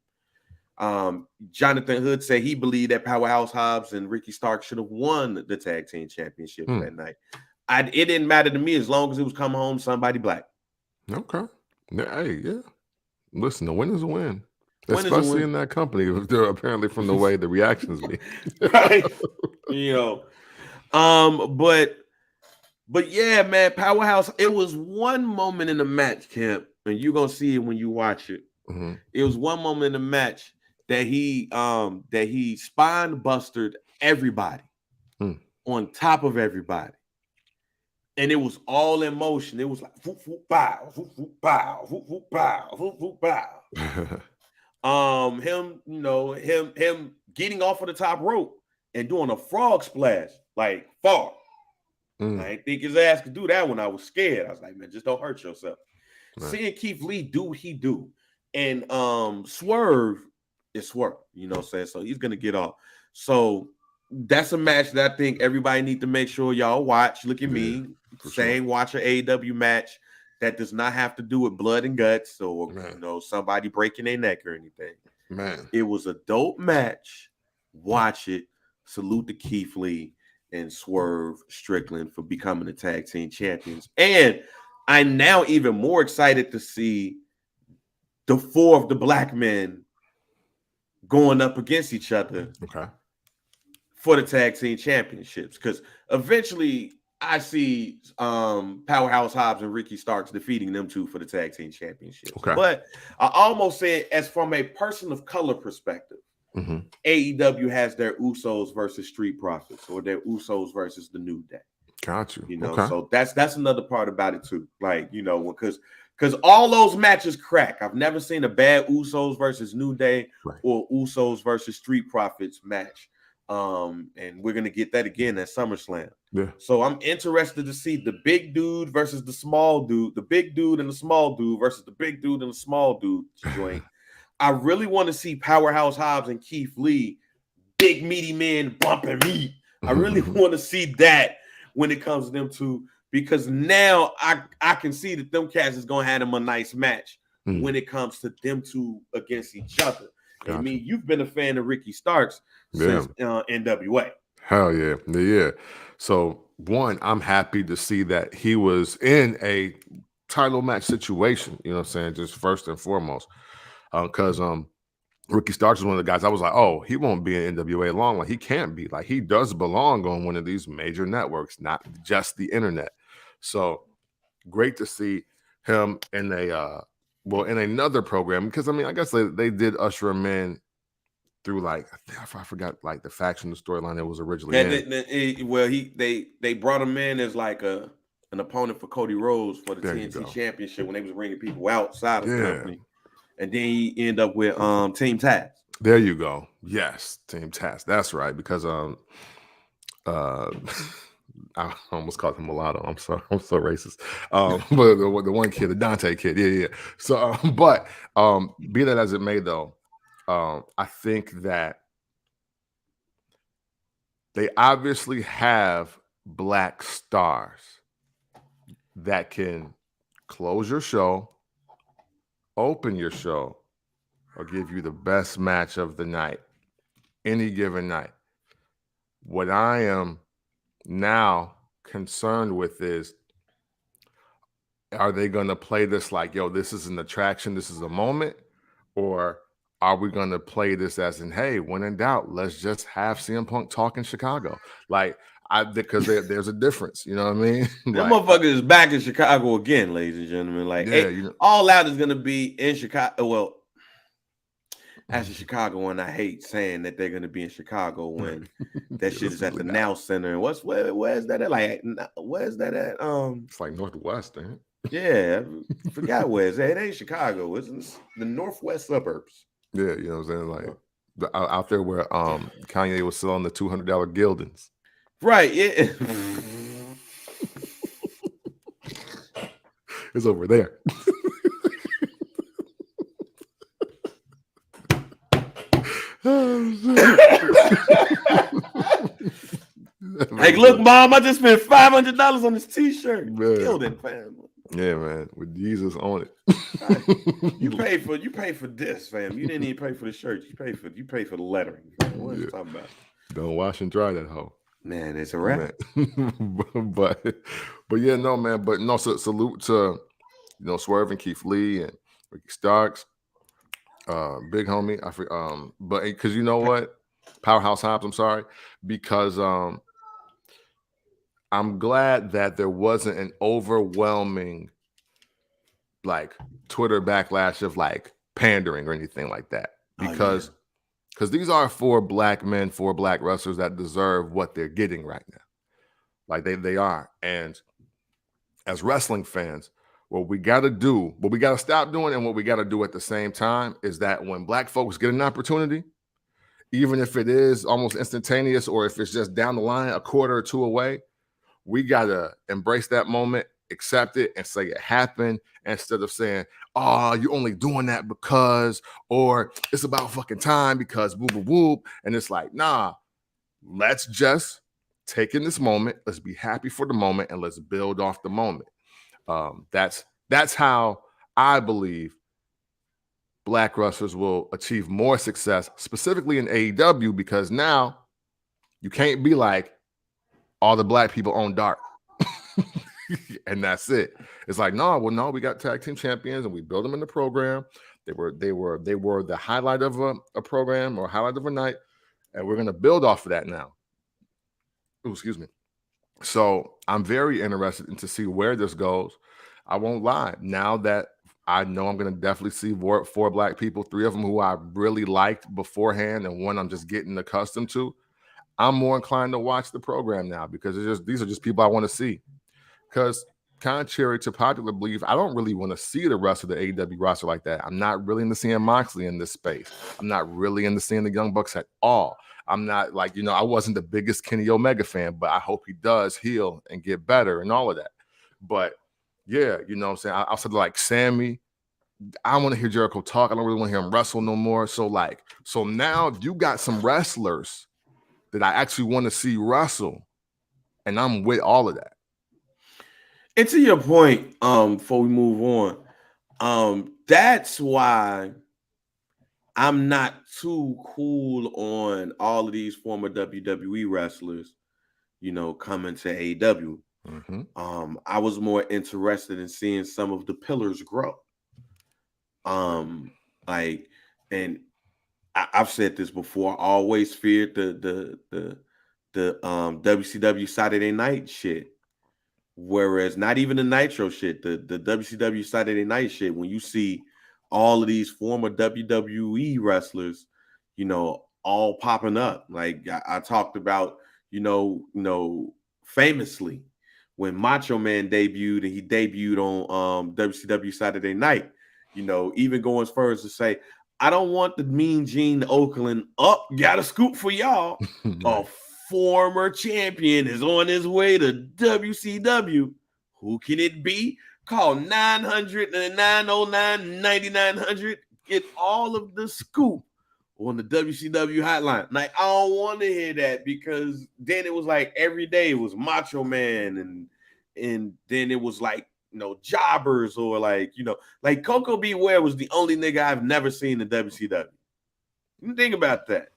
Jonathan Hood said he believed that Powerhouse Hobbs and Ricky Starks should have won the tag team championship that night. It didn't matter to me as long as it was come home somebody Black. Okay. Hey, yeah. Listen, the win is a win. Especially in that company, apparently from the way the reactions be. Right. You know. But yeah, man, Powerhouse, it was one moment in the match, Kemp, and you're gonna see it when you watch it. It was one moment in the match that he spine busted everybody on top of everybody. And it was all in motion. It was like whoop, whoop, bow, whoop, whoop, bow, whoop, whoop, bow, whoop, whoop, bow. Him, him getting off of the top rope and doing a frog splash, like far. I didn't think his ass could do that when I was scared. I was like, man, just don't hurt yourself. Right. Seeing Keith Lee do what he do, and Swerve is Swerve, you know what I'm saying? So he's gonna get off. So that's a match that I think everybody need to make sure y'all watch. Look at me saying watch an AEW match that does not have to do with blood and guts or somebody breaking their neck or anything. Man, it was a dope match. Watch it. Salute to Keith Lee and Swerve Strickland for becoming the tag team champions. And I'm now even more excited to see the 4 of the black men going up against each other. Okay. For the tag team championships, because eventually I see Powerhouse Hobbs and Ricky Starks defeating them 2 for the tag team championships. Okay. But I almost said, as from a person of color perspective, AEW has their Usos versus Street Profits, or their Usos versus the New Day. Got you. So that's another part about it too. Like, because all those matches crack. I've never seen a bad Usos versus New Day or Usos versus Street Profits match. And we're gonna get that again at SummerSlam. Yeah. So I'm interested to see the big dude versus the small dude, the big dude and the small dude versus the big dude and the small dude joint. I really want to see Powerhouse Hobbs and Keith Lee, big meaty men bumping meat. I really want to see that when it comes to them 2, because now I can see that them cats is gonna have them a nice match when it comes to them 2 against each other. Gotcha. I mean, you've been a fan of Ricky Starks since NWA. Hell yeah. Yeah. So, one, I'm happy to see that he was in a title match situation, you know what I'm saying, just first and foremost. Because Ricky Starks is one of the guys I was like, oh, he won't be in NWA long. Like, he can't be. Like, he does belong on one of these major networks, not just the internet. So, great to see him in in another program, because I mean, I guess they did usher him in through, like, I forgot, like, the faction, the storyline that was originally they brought him in as like an opponent for Cody Rhodes for the TNT Championship when they was bringing people outside of the company, and then he ended up with Team Taz. There you go. Yes, Team Taz. That's right, because I almost called him mulatto. I'm sorry. I'm so racist. But the one kid, the Dante kid. Yeah. So, but be that as it may, though, I think that they obviously have black stars that can close your show, open your show, or give you the best match of the night, any given night. What I am now concerned with is, are they going to play this like, yo, this is an attraction, this is a moment, or are we going to play this as in, hey, when in doubt, let's just have CM Punk talk in Chicago? Like, because there's a difference, you know what I mean? That motherfucker is back in Chicago again, ladies and gentlemen. Like, All Out is going to be in Chicago. Well, as a Chicagoan, I hate saying that they're going to be in Chicago when that shit is at the Now Center. And where's that at? Like, where's that at? It's like Northwest, ain't it? Yeah, I forgot where it's at. It ain't Chicago. It's in the northwest suburbs. Yeah, you know what I'm saying? Like out there where Kanye was selling the $200 Gildans. Right. Yeah. It's over there. Hey, look, Mom, I just spent $500 on this T-shirt. Gilded, fam. Yeah, man, with Jesus on it. You paid for this, fam. You didn't even pay for the shirt. You paid for the lettering. Fam. What are you talking about? Don't wash and dry that hoe. Man, it's a wrap. but yeah, no, man. But no, salute to Swerve and Keith Lee and Ricky Starks, big homie. But because you know what, Powerhouse Hobbs. I'm sorry, because I'm glad that there wasn't an overwhelming like Twitter backlash of like pandering or anything like that, because these are 4 black men, 4 black wrestlers that deserve what they're getting right now. Like they are. And as wrestling fans, what we got to do, what we got to stop doing, and what we got to do at the same time is that when Black folks get an opportunity, even if it is almost instantaneous or if it's just down the line, a quarter or two away, we got to embrace that moment, accept it, and say it happened instead of saying, oh, you're only doing that because, or it's about fucking time because whoop, whoop, whoop. And it's like, nah, let's just take in this moment. Let's be happy for the moment and let's build off the moment. That's how I believe Black wrestlers will achieve more success, specifically in AEW, because now you can't be like all the Black people own Dark. And that's it. It's like, no, we got tag team champions and we build them in the program. They were the highlight of a program or highlight of a night, and we're going to build off of that now. Ooh, excuse me. So I'm very interested to see where this goes. I won't lie. Now that I know I'm going to definitely see four Black people, 3 of them who I really liked beforehand, and 1 I'm just getting accustomed to, I'm more inclined to watch the program now because these are just people I want to see. Because contrary to popular belief, I don't really want to see the rest of the AEW roster like that. I'm not really into seeing Moxley in this space. I'm not really into seeing the Young Bucks at all. I'm not like, I wasn't the biggest Kenny Omega fan, but I hope he does heal and get better and all of that. But yeah, you know what I'm saying? Outside of like Sammy, I want to hear Jericho talk. I don't really want to hear him wrestle no more. So now you got some wrestlers that I actually want to see wrestle, and I'm with all of that. And to your point, before we move on, that's why I'm not too cool on all of these former WWE wrestlers, coming to AEW. Mm-hmm. I was more interested in seeing some of the pillars grow. And I've said this before. I always feared the WCW Saturday Night shit. Whereas not even the Nitro shit, the WCW Saturday Night shit, when you see all of these former WWE wrestlers, all popping up. Like I talked about, famously when Macho Man debuted, and he debuted on WCW Saturday Night, even going as far as to say, I don't want the Mean Gene Oakland up, got a scoop for y'all. Right. Former champion is on his way to WCW. Who can it be? Call 900-909-9900. Get all of the scoop on the WCW hotline. Like, I don't want to hear that, because then it was like every day it was Macho Man, and then it was like, jobbers, or like Coco Beware was the only nigga I've never seen in WCW. Think about that.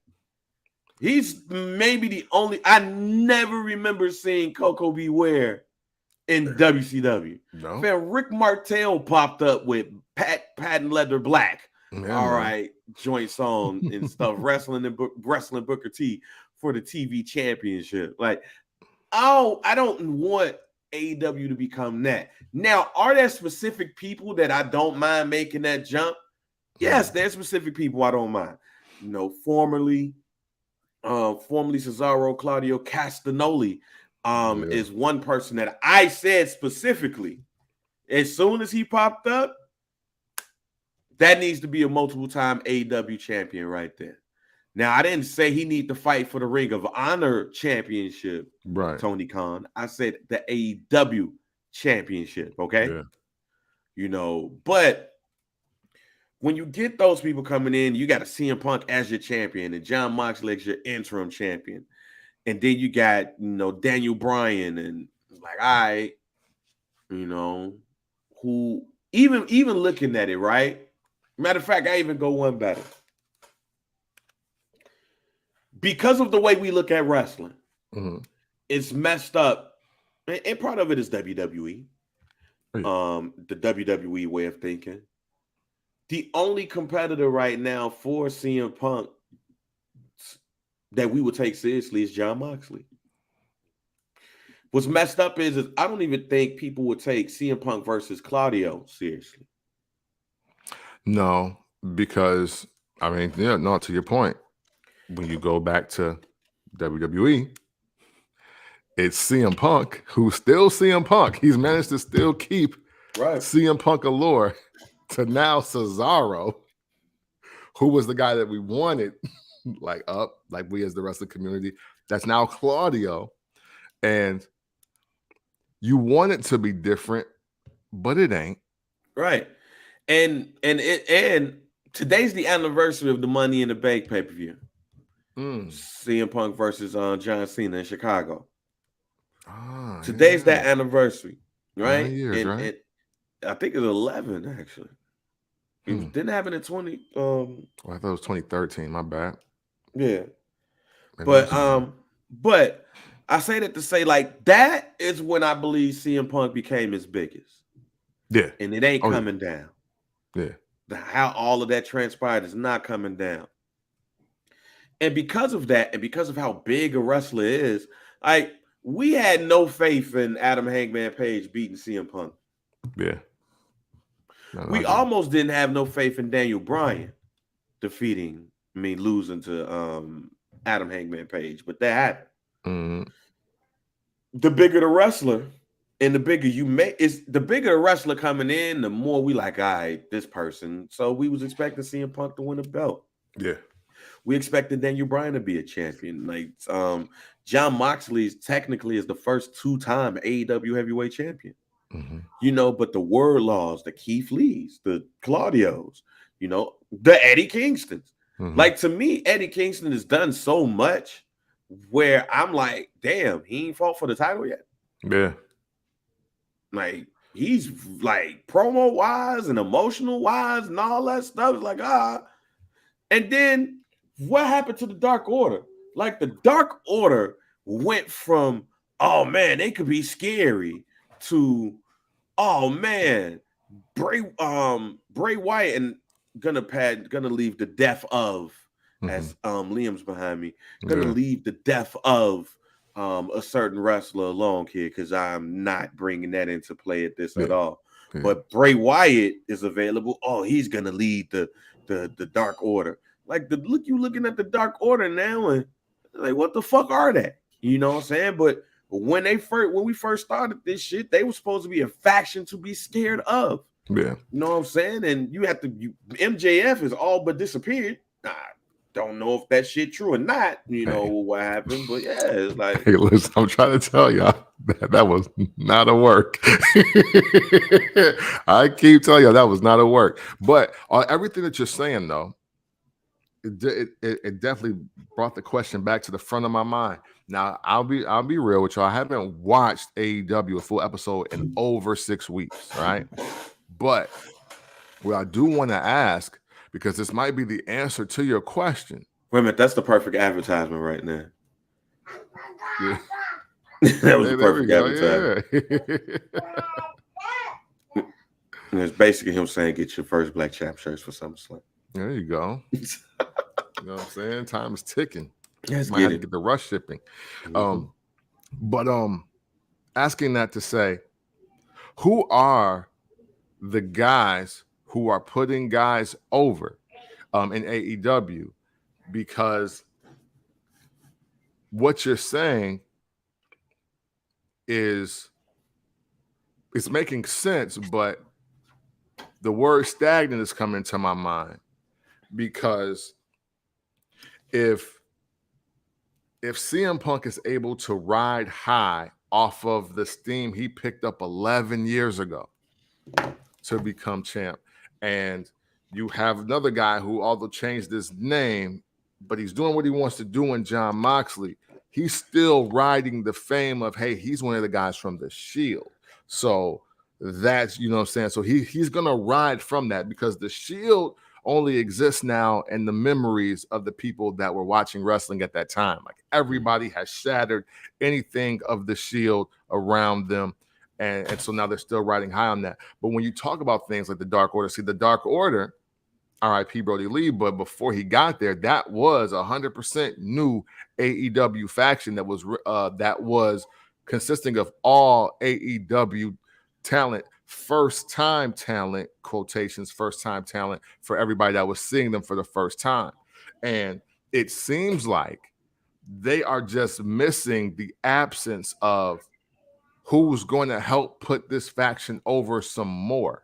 He's maybe the only. I never remember seeing Coco Beware in WCW. No. Man, Rick Martel popped up with Patent Leather Black. Yeah, all right, joint song and stuff, wrestling Booker T for the TV championship. Like, I don't want AEW to become that. Now, are there specific people that I don't mind making that jump? Yes, there's specific people I don't mind. Formerly Cesaro, Claudio Castagnoli is one person that I said specifically, as soon as he popped up, that needs to be a multiple-time AEW champion right there. Now, I didn't say he need to fight for the Ring of Honor championship, right? Tony Khan. I said the AEW championship, okay? Yeah. But when you get those people coming in, you got a CM Punk as your champion and Jon Moxley as your interim champion. And then you got, Daniel Bryan, and like, all right, who even looking at it, right? Matter of fact, I even go one better. Because of the way we look at wrestling, it's messed up. And part of it is WWE. The WWE way of thinking. The only competitor right now for CM Punk that we would take seriously is Jon Moxley. What's messed up is I don't even think people would take CM Punk versus Claudio seriously. No, because, to your point, when you go back to WWE, it's CM Punk, who's still CM Punk. He's managed to still keep CM Punk allure to now Cesaro, who was the guy that we wanted, like we as the wrestling community. That's now Claudio. And you want it to be different, but it ain't. Right. And today's the anniversary of the Money in the Bank pay-per-view. CM Punk versus John Cena in Chicago. Today's that anniversary, right? 9 years, right? And I think it's 11 actually. It didn't happen in 20. Well, I thought it was 2013. My bad. Yeah, maybe but I say that to say like that is when I believe CM Punk became his biggest. Yeah, and it ain't coming down. Yeah, how all of that transpired is not coming down. And because of that, and because of how big a wrestler is, like we had no faith in Adam Hangman Page beating CM Punk. Yeah. We almost didn't have no faith in Daniel Bryan losing to Adam Hangman Page, but that happened. The bigger the wrestler, and the bigger you make, is the bigger the wrestler coming in, the more we like, all right, this person. So we was expecting CM Punk to win a belt. Yeah. We expected Daniel Bryan to be a champion. Like Jon Moxley technically is the first 2-time AEW heavyweight champion. But the Word Laws, the Keith Lees, the Claudios, the Eddie Kingstons. Like to me, Eddie Kingston has done so much where I'm like, damn, he ain't fought for the title yet. Yeah. Like he's like promo wise and emotional wise and all that stuff. It's like, and then what happened to the Dark Order? Like the Dark Order went from, oh man, they could be scary, to, oh man, Bray Wyatt and gonna leave the death of, as Liam's behind me, leave the death of a certain wrestler alone here, because I'm not bringing that into play at this at all. Yeah. But Bray Wyatt is available. Oh, he's gonna lead the Dark Order. Like you looking at the Dark Order now, and like, what the fuck are they? You know what I'm saying? But when we first started this shit, they were supposed to be a faction to be scared of. Yeah. You know what I'm saying? And MJF is all but disappeared. I don't know if that shit true or not, what happened, but yeah, it's like, hey, listen, I'm trying to tell y'all that was not a work. I keep telling y'all that was not a work. But everything that you're saying, though, it definitely brought the question back to the front of my mind. Now, I'll be real with y'all. I haven't watched AEW, a full episode, in over 6 weeks, right? But what I do want to ask, because this might be the answer to your question. Wait a minute, that's the perfect advertisement right now. Yeah. That was the perfect advertisement. Yeah. And it's basically him saying, get your first Black Chap shirts for SummerSlam. There you go. You know what I'm saying? Time is ticking. Yes, might have to get the rush shipping. But asking that to say, who are the guys who are putting guys over in AEW? Because what you're saying is, it's making sense, but the word stagnant is coming to my mind, because if CM Punk is able to ride high off of the steam he picked up 11 years ago to become champ, and you have another guy who, although changed his name, but he's doing what he wants to do in Jon Moxley, he's still riding the fame of, hey, he's one of the guys from the Shield. So that's, you know what I'm saying? So he's going to ride from that, because the Shield only exists now in the memories of the people that were watching wrestling at that time. Like, everybody has shattered anything of the Shield around them. And so now they're still riding high on that. But when you talk about things like the Dark Order, see, the Dark Order, R.I.P. Brody Lee, but before he got there, that was 100% new AEW faction that was consisting of all AEW talent, first-time talent, quotations, first-time talent for everybody that was seeing them for the first time. And it seems like they are just missing the absence of who's going to help put this faction over some more,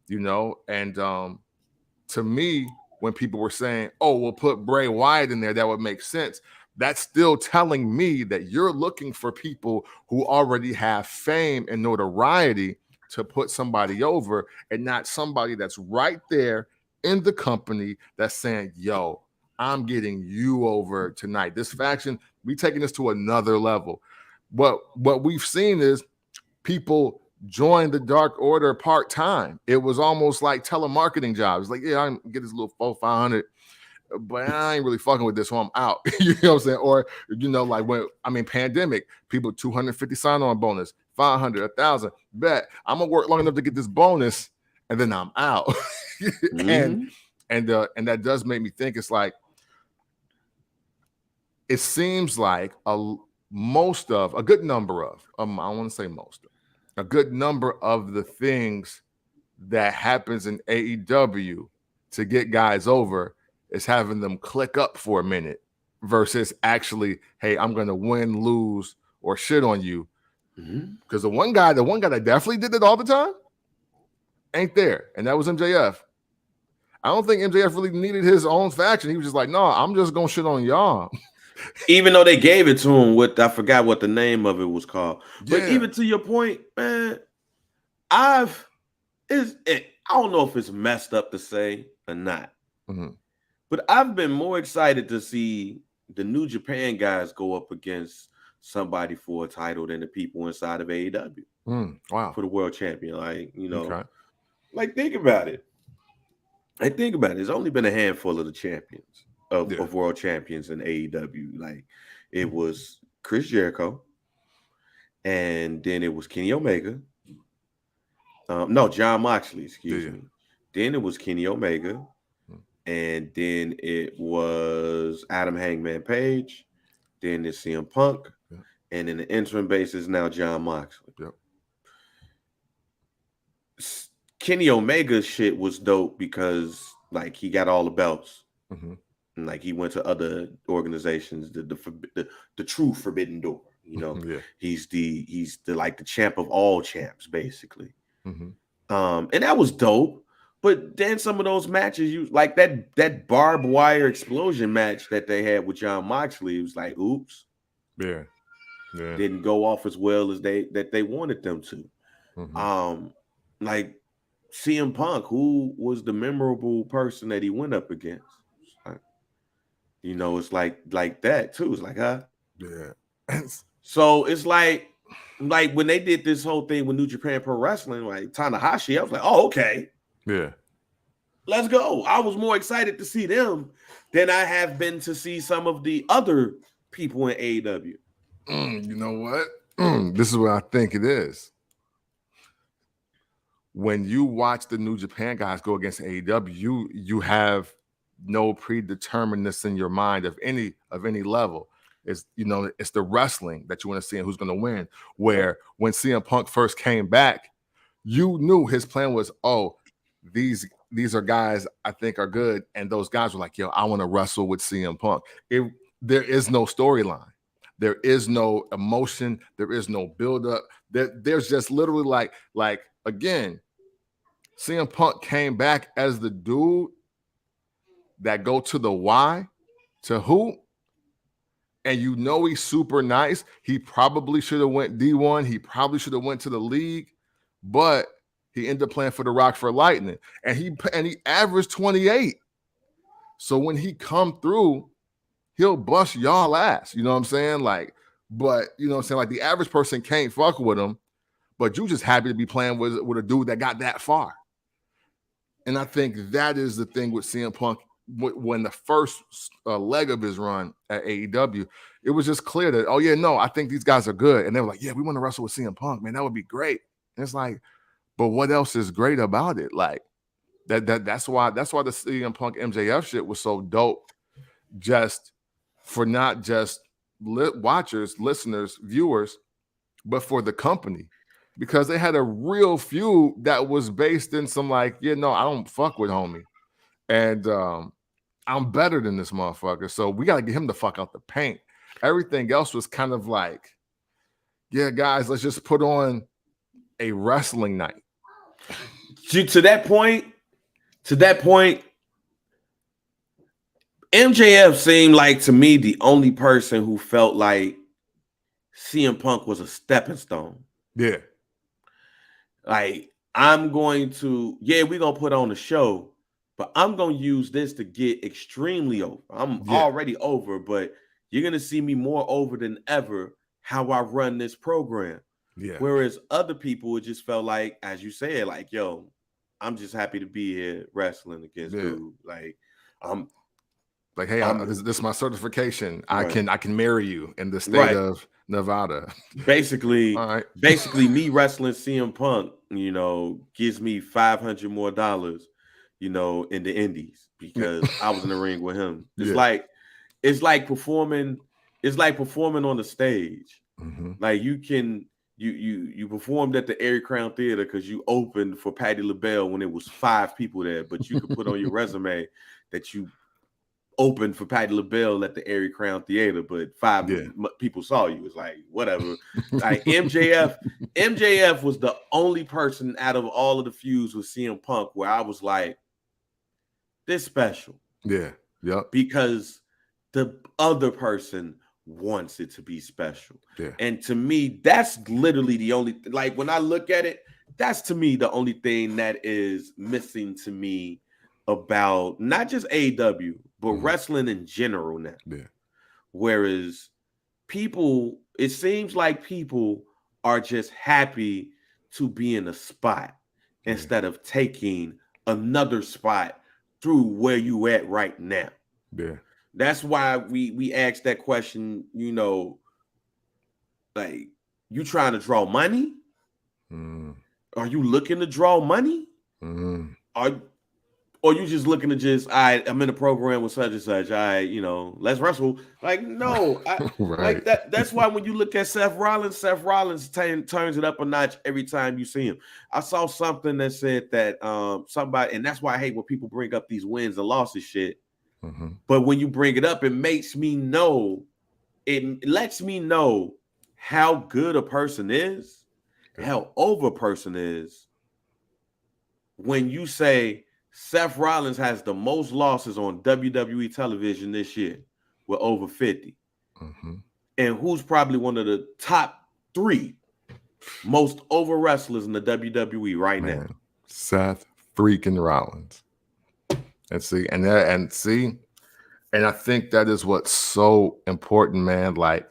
you know? And to me, when people were saying, oh, we'll put Bray Wyatt in there, that would make sense. That's still telling me that you're looking for people who already have fame and notoriety to put somebody over, and not somebody that's right there in the company that's saying, yo, I'm getting you over tonight. This faction, we taking this to another level. What we've seen is people join the Dark Order part-time. It was almost like telemarketing jobs. Like, yeah, I can get this little 400-500, but I ain't really fucking with this, so I'm out. You know what I'm saying? Or, you know, like pandemic, people 250 sign-on bonus, 500, 1,000, bet I'm gonna work long enough to get this bonus, and then I'm out. And that does make me think, it's like, it seems like a good number of, I don't want to say most of, a good number of the things that happens in AEW to get guys over is having them click up for a minute versus actually, hey, I'm going to win, lose, or shit on you. Because the one guy that definitely did it all the time ain't there, and that was MJF. I don't think MJF really needed his own faction. He was just like, no, I'm just going to shit on y'all. Even though they gave it to him, I forgot what the name of it was called. But even to your point, man, I don't know if it's messed up to say or not, but I've been more excited to see the New Japan guys go up against somebody for a title than the people inside of AEW. Wow. For the world champion. Like, you know, like think about it. There's only been a handful of the champions of world champions in AEW. Like, it was Chris Jericho, and then it was Kenny Omega. John Moxley, excuse me. Then it was Kenny Omega, and then it was Adam Hangman Page. Then it's CM Punk, and in the interim basis now John Moxley. Kenny Omega's shit was dope because, like, he got all the belts. And, like, he went to other organizations, the true Forbidden Door. You know, he's the like the champ of all champs, basically. And that was dope. But then some of those matches, you like that barbed wire explosion match that they had with John Moxley, it was like, oops. Didn't go off as well as they wanted them to. Like CM Punk, who was the memorable person that he went up against. You know, it's like that too. It's like, huh? So it's like when they did this whole thing with New Japan Pro Wrestling, like Tanahashi, I was like, oh, okay. Let's go. I was more excited to see them than I have been to see some of the other people in AEW. You know what? This is what I think it is. When you watch the New Japan guys go against AEW, you have no predeterminedness in your mind of any level. It's, you know, it's the wrestling that you want to see and who's going to win. Where when CM Punk first came back, you knew his plan was, oh, these are guys I think are good, and those guys were like, yo, I want to wrestle with CM Punk. There is no storyline. There is no emotion. There is no buildup. There's just literally like again, CM Punk came back as the dude that go to the why, to who, and you know he's super nice. He probably should have went D1. He probably should have went to the league, but he ended up playing for the Rockford Lightning, and he averaged 28. So when he come through, he'll bust y'all ass. You know what I'm saying? Like, but you know what I'm saying? Like, the average person can't fuck with him, but you just happy to be playing with a dude that got that far. And I think that is the thing with CM Punk. When the first leg of his run at AEW, it was just clear that, oh yeah, no, I think these guys are good. And they were like, yeah, we want to wrestle with CM Punk, man. That would be great. And it's like, but what else is great about it? Like that's why the CM Punk MJF shit was so dope. Just for not just watchers, listeners, viewers, but for the company. Because they had a real feud that was based in some like, yeah, no, I don't fuck with homie. And I'm better than this motherfucker. So we got to get him the fuck out the paint. Everything else was kind of like, yeah, guys, let's just put on a wrestling night. To that point, MJF seemed like to me the only person who felt like CM Punk was a stepping stone. Yeah. Like, we're going to put on a show, but I'm going to use this to get extremely over. I'm already over, but you're going to see me more over than ever how I run this program. Yeah. Whereas other people, it just felt like, as you said, like, yo, I'm just happy to be here wrestling against dude. Like, like, hey, this is my certification. Right. I can marry you in the state of Nevada. Basically, me wrestling CM Punk, gives me $500 more, in the indies because I was in the ring with him. It's like performing on the stage. Mm-hmm. Like you performed at the Airy Crown Theater because you opened for Patti LaBelle when it was 5 people there, but you could put on your resume that you opened for Patti LaBelle at the Airy Crown Theater, but 5 people saw you. It's like, whatever. Like MJF was the only person out of all of the feuds with CM Punk where I was like, this special. Yeah. Yep. Because the other person wants it to be special. Yeah. And to me, that's literally the only, like, when I look at it, that's to me the only thing that is missing to me about not just AEW, but wrestling in general now. Yeah. Whereas it seems like people are just happy to be in a spot instead of taking another spot through where you at right now. Yeah. That's why we asked that question, like, you trying to draw money? Are you looking to draw money? Or you just looking to I'm in a program with such and such, let's wrestle. Like, no. Like that's why when you look at Seth Rollins turns it up a notch every time you see him. I saw something that said that somebody, and that's why I hate when people bring up these wins and losses shit. But when you bring it up, it lets me know how good a person is, how over a person is. When you say Seth Rollins has the most losses on WWE television this year with over 50. And who's probably one of the top 3 most over wrestlers in the WWE right now? Seth freaking Rollins. And I think that is what's so important, man. Like,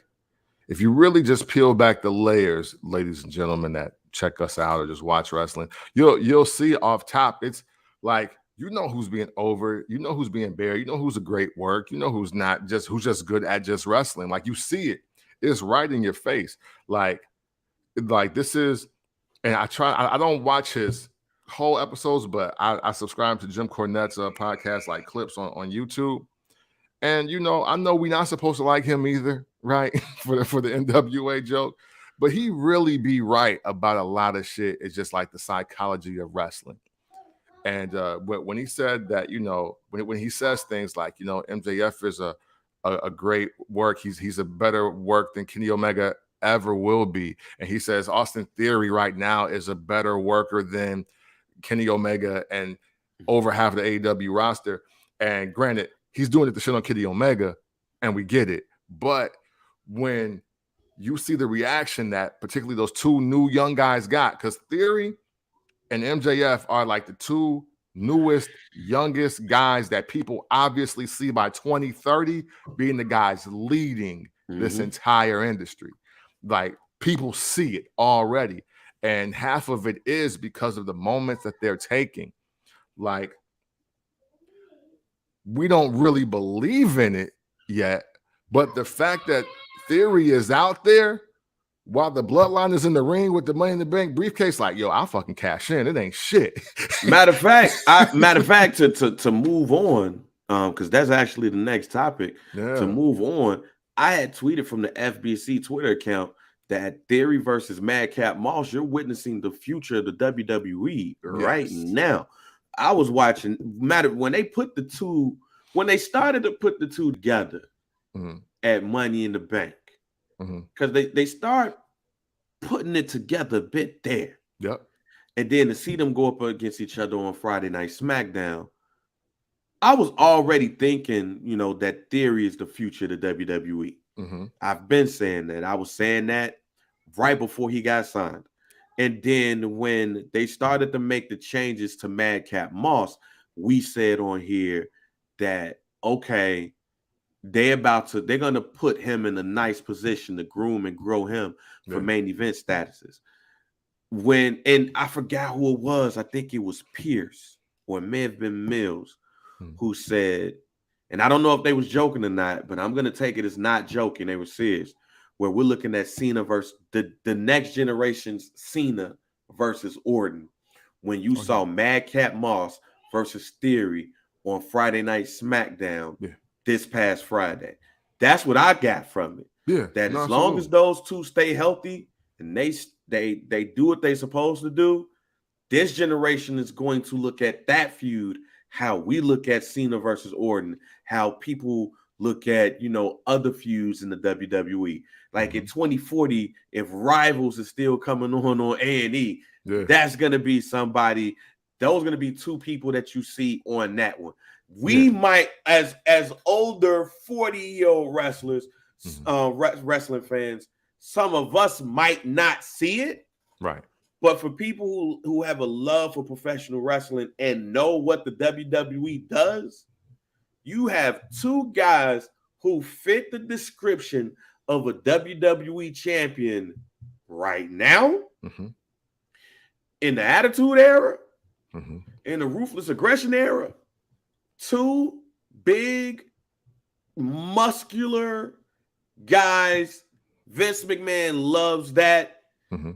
if you really just peel back the layers, ladies and gentlemen that check us out or just watch wrestling, you'll see off top, it's like, who's being over, who's being buried, who's a great work, who's not, who's just good at just wrestling. Like, you see it. It's right in your face. Like this is, and I don't watch his whole episodes, but I subscribe to Jim Cornette's podcast, like clips on YouTube. And I know we're not supposed to like him either, right? for the NWA joke, but he really be right about a lot of shit. It's just like the psychology of wrestling. And when he said that, when he says things like, MJF is a great work, he's a better work than Kenny Omega ever will be. And he says Austin Theory right now is a better worker than Kenny Omega and over half of the AEW roster. And granted, he's doing it to shit on Kenny Omega, and we get it. But when you see the reaction that particularly those 2 new young guys got, because Theory and MJF are like the 2 newest, youngest guys that people obviously see by 2030 being the guys leading this entire industry. Like, people see it already. And half of it is because of the moments that they're taking. Like, we don't really believe in it yet, but the fact that Theory is out there while the Bloodline is in the ring with the Money in the Bank briefcase, like, yo, I'll fucking cash in. It ain't shit. Matter of fact, to move on, because that's actually the next topic. To move on, I had tweeted from the FBC Twitter account that Theory versus Madcap Moss, you're witnessing the future of the WWE right now. I was watching when they started to put the 2 together, at Money in the Bank. Because they start putting it together a bit there. Yep. And then to see them go up against each other on Friday Night SmackDown, I was already thinking, that Theory is the future of the WWE. I've been saying that. I was saying that right before he got signed. And then when they started to make the changes to Madcap Moss, we said on here that, okay, they're going to put him in a nice position to groom and grow him for main event statuses. And I forgot who it was. I think it was Pierce, or it may have been Mills, who said, and I don't know if they was joking or not, but I'm going to take it as not joking. They were serious, where we're looking at Cena versus the next generation's Cena versus Orton. When you saw Madcap Moss versus Theory on Friday Night SmackDown this past Friday. That's what I got from it. Yeah. That as long as those two stay healthy and they do what they're supposed to do, this generation is going to look at that feud how we look at Cena versus Orton, how people look at, other feuds in the WWE. Like in 2040, if Rivals is still coming on A&E, that's going to be somebody. Those are going to be two people that you see on that one. We might, as older 40-year-old wrestlers, wrestling fans, some of us might not see it. Right. But for people who have a love for professional wrestling and know what the WWE does, you have two guys who fit the description of a WWE champion right now, in the Attitude Era, in the Ruthless Aggression Era. Two big, muscular guys. Vince McMahon loves that.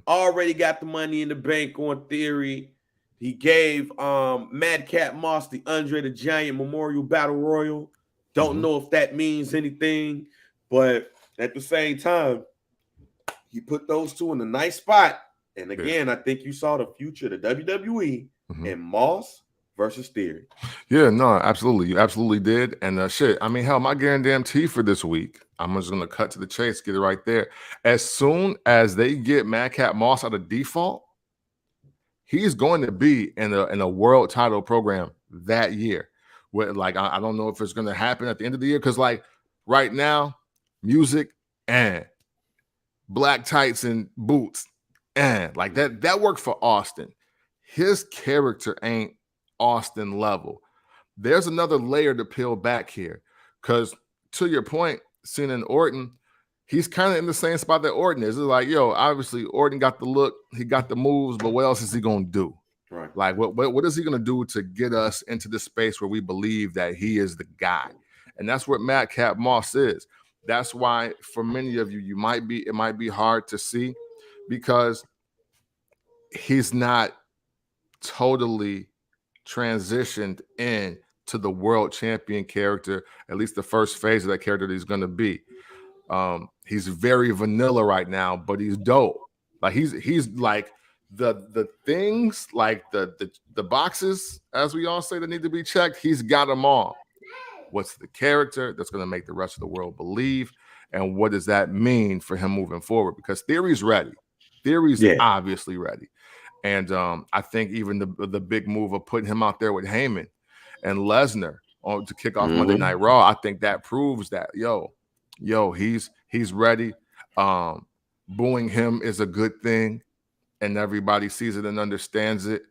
Already got the Money in the Bank on Theory. He gave Madcap Moss the Andre the Giant Memorial Battle Royal. Don't know if that means anything, but at the same time, he put those two in a nice spot. And again, I think you saw the future of the WWE and Moss versus Theory. Yeah, no, absolutely. You absolutely did. And shit, I mean, hell, my guarantee for this week, I'm just going to cut to the chase, get it right there. As soon as they get Madcap Moss out of default, he's going to be in a world title program that year. Where, like, I don't know if it's going to happen at the end of the year, because, like, right now, music and black tights and boots and like that worked for Austin. His character ain't Austin level. There's another layer to peel back here, because to your point, Cena and Orton, he's kind of in the same spot that Orton is. It's like, yo, obviously Orton got the look, he got the moves, but what else is he gonna do? Right. Like, what is he gonna do to get us into the space where we believe that he is the guy? And that's what Madcap Moss is. That's why for many of you, it might be hard to see, because he's not totally transitioned in to the world champion character, at least the first phase of that character that he's going to be. He's very vanilla right now, but he's dope. Like he's like the things, like the boxes, as we all say, that need to be checked. He's got them all. What's the character that's going to make the rest of the world believe, and what does that mean for him moving forward? Because Theory's ready. Theory's obviously ready. And I think even the big move of putting him out there with Heyman and Lesnar to kick off Monday Night Raw, I think that proves that, yo, he's ready. Booing him is a good thing, and everybody sees it and understands it.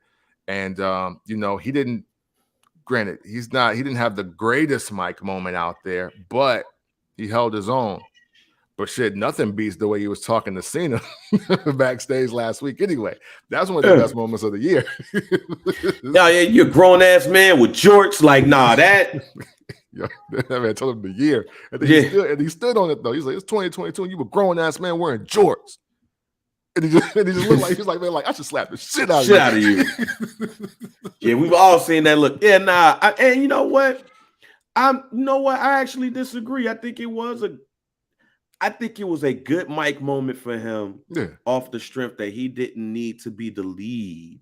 And he didn't. Granted, he didn't have the greatest mic moment out there, but he held his own. But shit, nothing beats the way he was talking to Cena backstage last week. Anyway, that's one of the best moments of the year. Yeah, you're a grown ass man with jorts. Like, nah, that. Yeah, that man told him the year, and then he stood on it though. He's like, "It's 2022, and you a grown ass man wearing jorts." And he just looked like, he was like, "Man, like I should slap the shit out of you." Yeah, we've all seen that look. Yeah, nah, and you know what? I actually disagree. I think it was a good mic moment for him, off the strength that he didn't need to be the lead.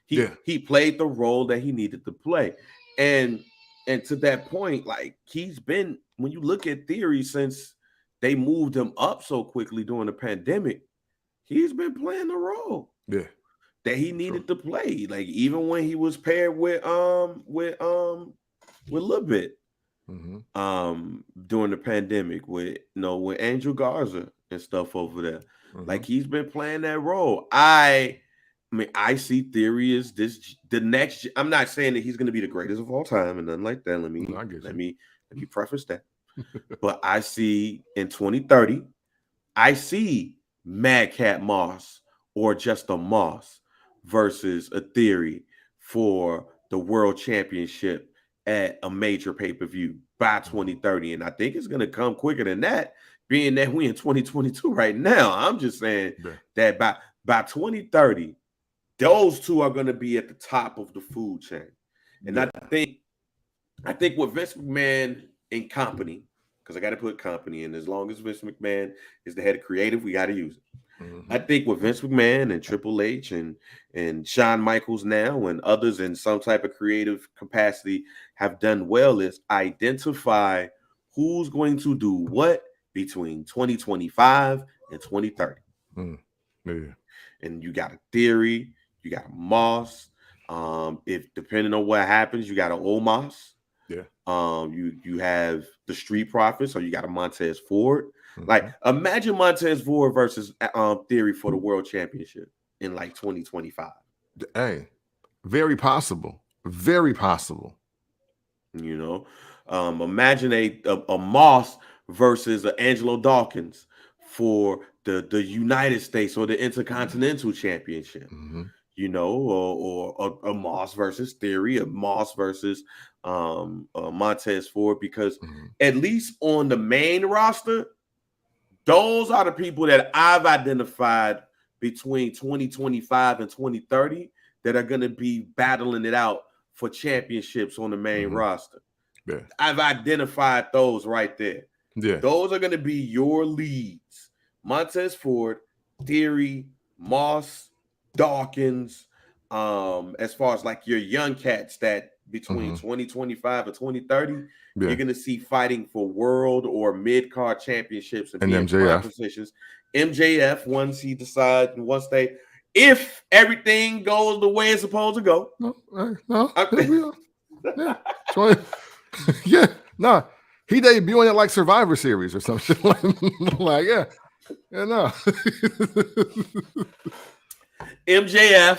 He played the role that he needed to play. And to that point, like, he's been, when you look at Theory since they moved him up so quickly during the pandemic, he's been playing the role that he needed to play. Like even when he was paired with Lil Bit during the pandemic with with Angel Garza and stuff over there. Like he's been playing that role. I mean, I see Theory as the next. I'm not saying that he's going to be the greatest of all time and nothing like that. Let me preface that. But I see in 2030, I see Madcap Moss or just a Moss versus a Theory for the world championship at a major pay-per-view by 2030. And I think it's going to come quicker than that, being that we in 2022 right now. I'm just saying that by 2030, those two are going to be at the top of the food chain. And I think with Vince McMahon and company, because I got to put company in, as long as Vince McMahon is the head of creative, we got to use it. I think with Vince McMahon and Triple H and Shawn Michaels now and others in some type of creative capacity have done well is identify who's going to do what between 2025 and 2030. And you got a Theory, you got a Moss. If depending on what happens, you got an Omos. You have the Street Profits, or you got a Montez Ford. Like imagine Montez Ford versus Theory for the world championship in like 2025. Hey, very possible. Very possible. Imagine a Moss versus an Angelo Dawkins for the United States or the Intercontinental Championship. Or a Moss versus Theory, a Moss versus Montez Ford, because at least on the main roster, those are the people that I've identified between 2025 and 2030 that are going to be battling it out for championships on the main roster. I've identified those right there. Those are going to be your leads. Montez Ford, Theory, Moss, Dawkins, as far as like your young cats that between 2025 and 2030, you're going to see fighting for world or mid-card championships and MJF positions. MJF, once if everything goes the way it's supposed to go. He debuting at like Survivor Series or something. MJF.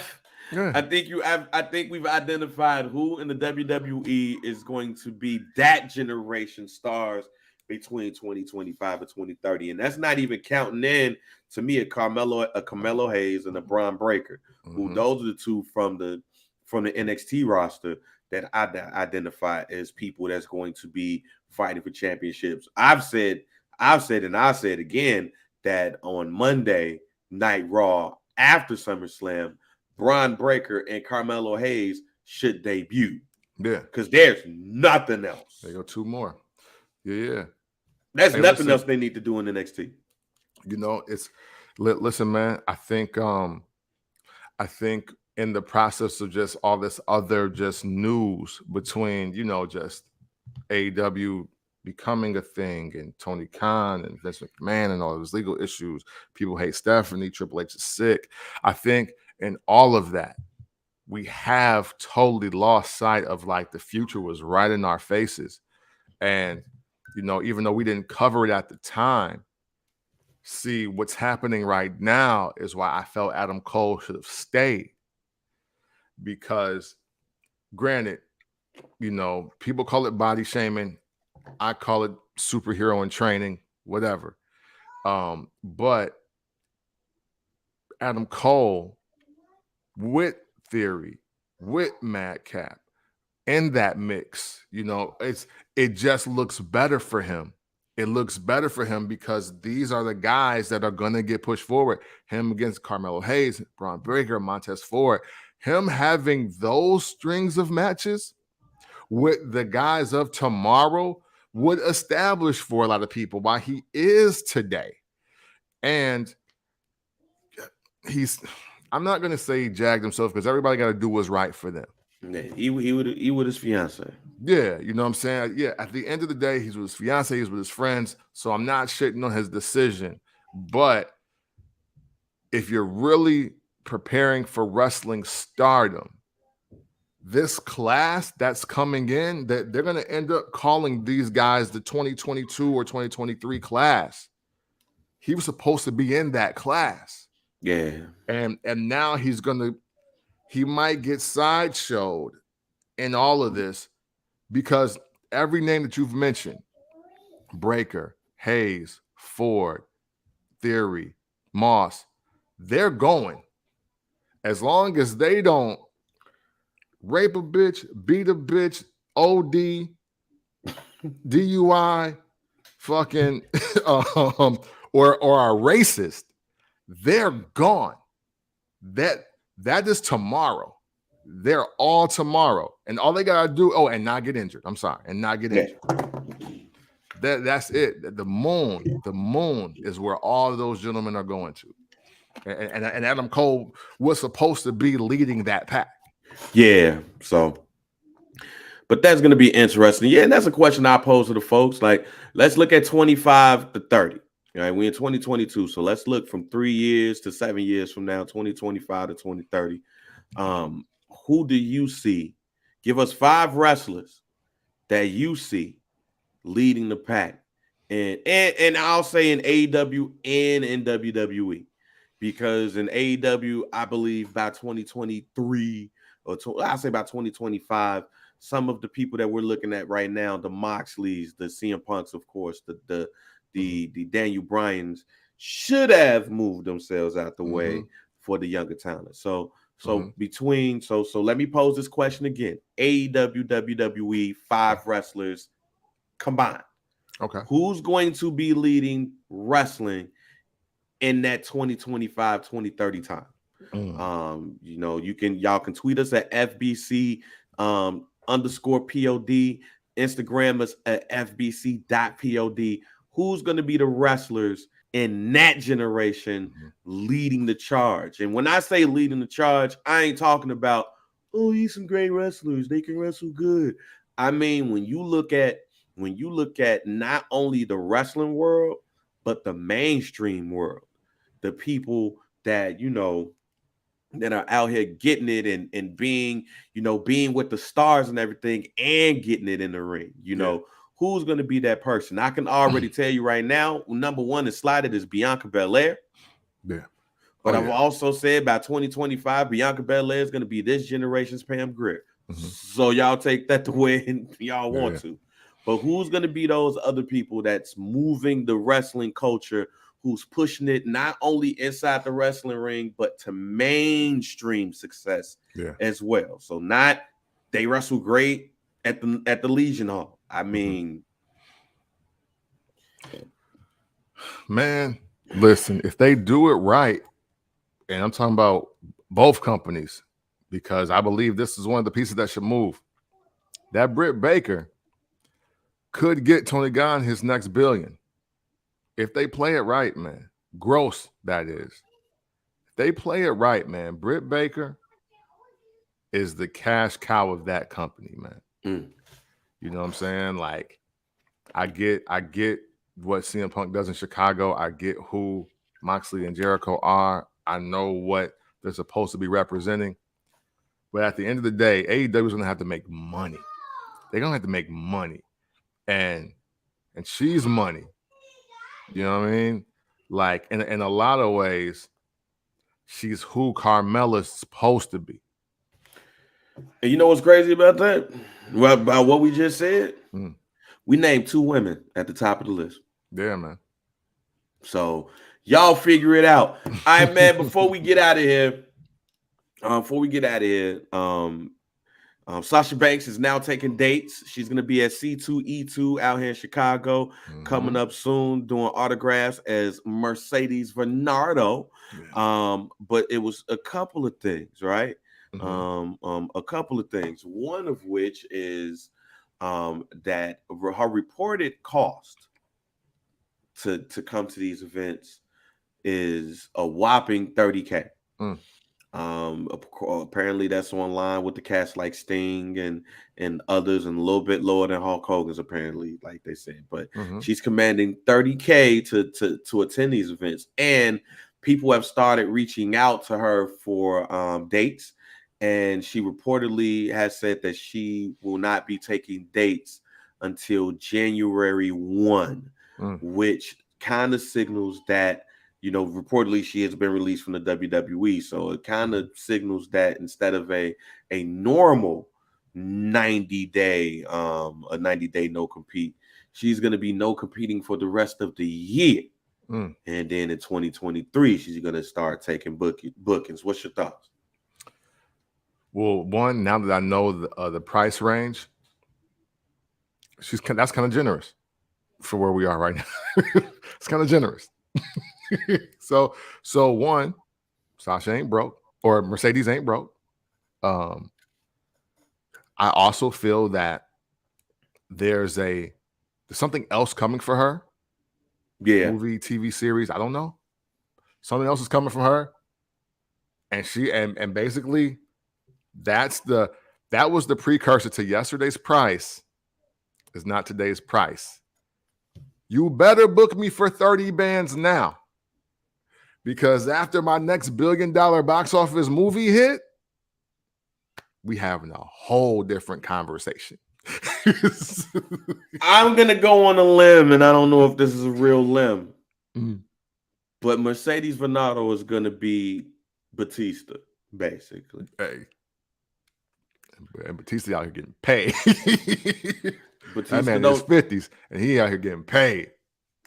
I think we've identified who in the WWE is going to be that generation stars between 2025 and 2030, and that's not even counting in to me a Carmelo Hayes and a Bron Breakker, who those are the two from the NXT roster that I identify as people that's going to be fighting for championships. I've said and I'll say it again that on Monday Night Raw after SummerSlam, Bron Breakker and Carmelo Hayes should debut. Because there's nothing else. There go two more. There's nothing else they need to do in NXT. Listen, man, I think in the process of just all this other just news between, just AEW becoming a thing and Tony Khan and Vince McMahon and all of his legal issues, people hate Stephanie, Triple H is sick. I think in all of that, we have totally lost sight of like the future was right in our faces. And, even though we didn't cover it at the time, see what's happening right now is why I felt Adam Cole should have stayed. Because granted, people call it body shaming. I call it superhero in training, whatever. But Adam Cole with Theory, with Madcap, in that mix, it just looks better for him. It looks better for him because these are the guys that are going to get pushed forward. Him against Carmelo Hayes, Bron Breakker, Montez Ford. Him having those strings of matches with the guys of tomorrow would establish for a lot of people why he is today. And I'm not going to say he jagged himself because everybody got to do what's right for them. Yeah, he with his fiance. Yeah, you know what I'm saying? Yeah, at the end of the day, he's with his fiance, he's with his friends. So I'm not shitting on his decision. But if you're really preparing for wrestling stardom, this class that's coming in, that they're going to end up calling these guys the 2022 or 2023 class. He was supposed to be in that class. Yeah. And now he might get sideshowed in all of this because every name that you've mentioned, Breaker, Hayes, Ford, Theory, Moss, they're going. As long as they don't rape a bitch, beat a bitch, OD, DUI, fucking, or are racist, they're gone. That is tomorrow. They're all tomorrow, and all they gotta do. Oh, and not get injured. I'm sorry, and not get injured. That's it. The moon is where all of those gentlemen are going to, and Adam Cole was supposed to be leading that pack. Yeah. So, but that's going to be interesting. Yeah, and that's a question I pose to the folks. Like, let's look at 25 to 30. All right, we're in 2022, so let's look from 3 years to 7 years from now, 2025 to 2030. Who do you see? Give us 5 wrestlers that you see leading the pack, and I'll say in AEW and in WWE, because in AEW, I believe by 2023 or I'll say by 2025, some of the people that we're looking at right now, the Moxleys, the CM Punks, of course, the Daniel Bryans, should have moved themselves out the way for the younger talent. So between so let me pose this question again. AEW, WWE, 5 wrestlers combined. Okay. Who's going to be leading wrestling in that 2025, 2030 time? Y'all can tweet us at FBC _POD, Instagram us at FBC.POD. Who's going to be the wrestlers in that generation leading the charge? And when I say leading the charge, I ain't talking about, oh, he's some great wrestlers, they can wrestle good. I mean, when you look at not only the wrestling world, but the mainstream world, the people that, that are out here getting it and being, being with the stars and everything and getting it in the ring, who's going to be that person? I can already tell you right now, number one is slotted is Bianca Belair. Yeah. But I've also said by 2025, Bianca Belair is going to be this generation's Pam Grier. So y'all take that the way y'all want to. But who's going to be those other people that's moving the wrestling culture, who's pushing it not only inside the wrestling ring, but to mainstream success as well? So not they wrestle great at the Legion Hall. I mean, man, listen, if they do it right, and I'm talking about both companies, because I believe this is one of the pieces that should move. That Britt Baker could get Tony Khan his next billion. If they play it right, man. Gross, that is. If they play it right, man, Britt Baker is the cash cow of that company, man. You know what I'm saying? Like, I get what CM Punk does in Chicago. I get who Moxley and Jericho are. I know what they're supposed to be representing. But at the end of the day, AEW is going to have to make money. They're going to have to make money. And she's money. You know what I mean? Like, in a lot of ways, she's who Carmella's supposed to be. And you know what's crazy about that? Well, about what we just said? We named 2 women at the top of the list. Yeah, man. So y'all figure it out. All right, man, before we get out of here, Sasha Banks is now taking dates. She's going to be at C2E2 out here in Chicago coming up soon, doing autographs as Mercedes Varnado. But it was a couple of things, right? A couple of things. One of which is that her reported cost to come to these events is a whopping $30K. Apparently that's online with the cast like Sting and others, and a little bit lower than Hulk Hogan's apparently, like they said. But Mhm. she's commanding $30K to attend these events, and people have started reaching out to her for dates. And she reportedly has said that she will not be taking dates until January 1, Mm. which kind of signals that, reportedly she has been released from the WWE. So it kind of signals that instead of a normal 90-day no compete, she's going to be no competing for the rest of the year. Mm. And then in 2023, she's going to start taking bookings. What's your thoughts? Well, one, now that I know the price range, that's kind of generous for where we are right now. It's kind of generous. so one, Sasha ain't broke, or Mercedes ain't broke. I also feel that there's something else coming for her. Yeah. Movie, TV series, I don't know. Something else is coming from her. And she and basically that was the precursor to yesterday's price is not today's price. You better book me for 30 bands now. Because after my next $1 billion box office movie hit, we having a whole different conversation. I'm going to go on a limb, and I don't know if this is a real limb. Mm. But Mercedes Varnado is going to be Batista, basically. Hey. And Batista out here getting paid. That man in his 50s, and he out here getting paid.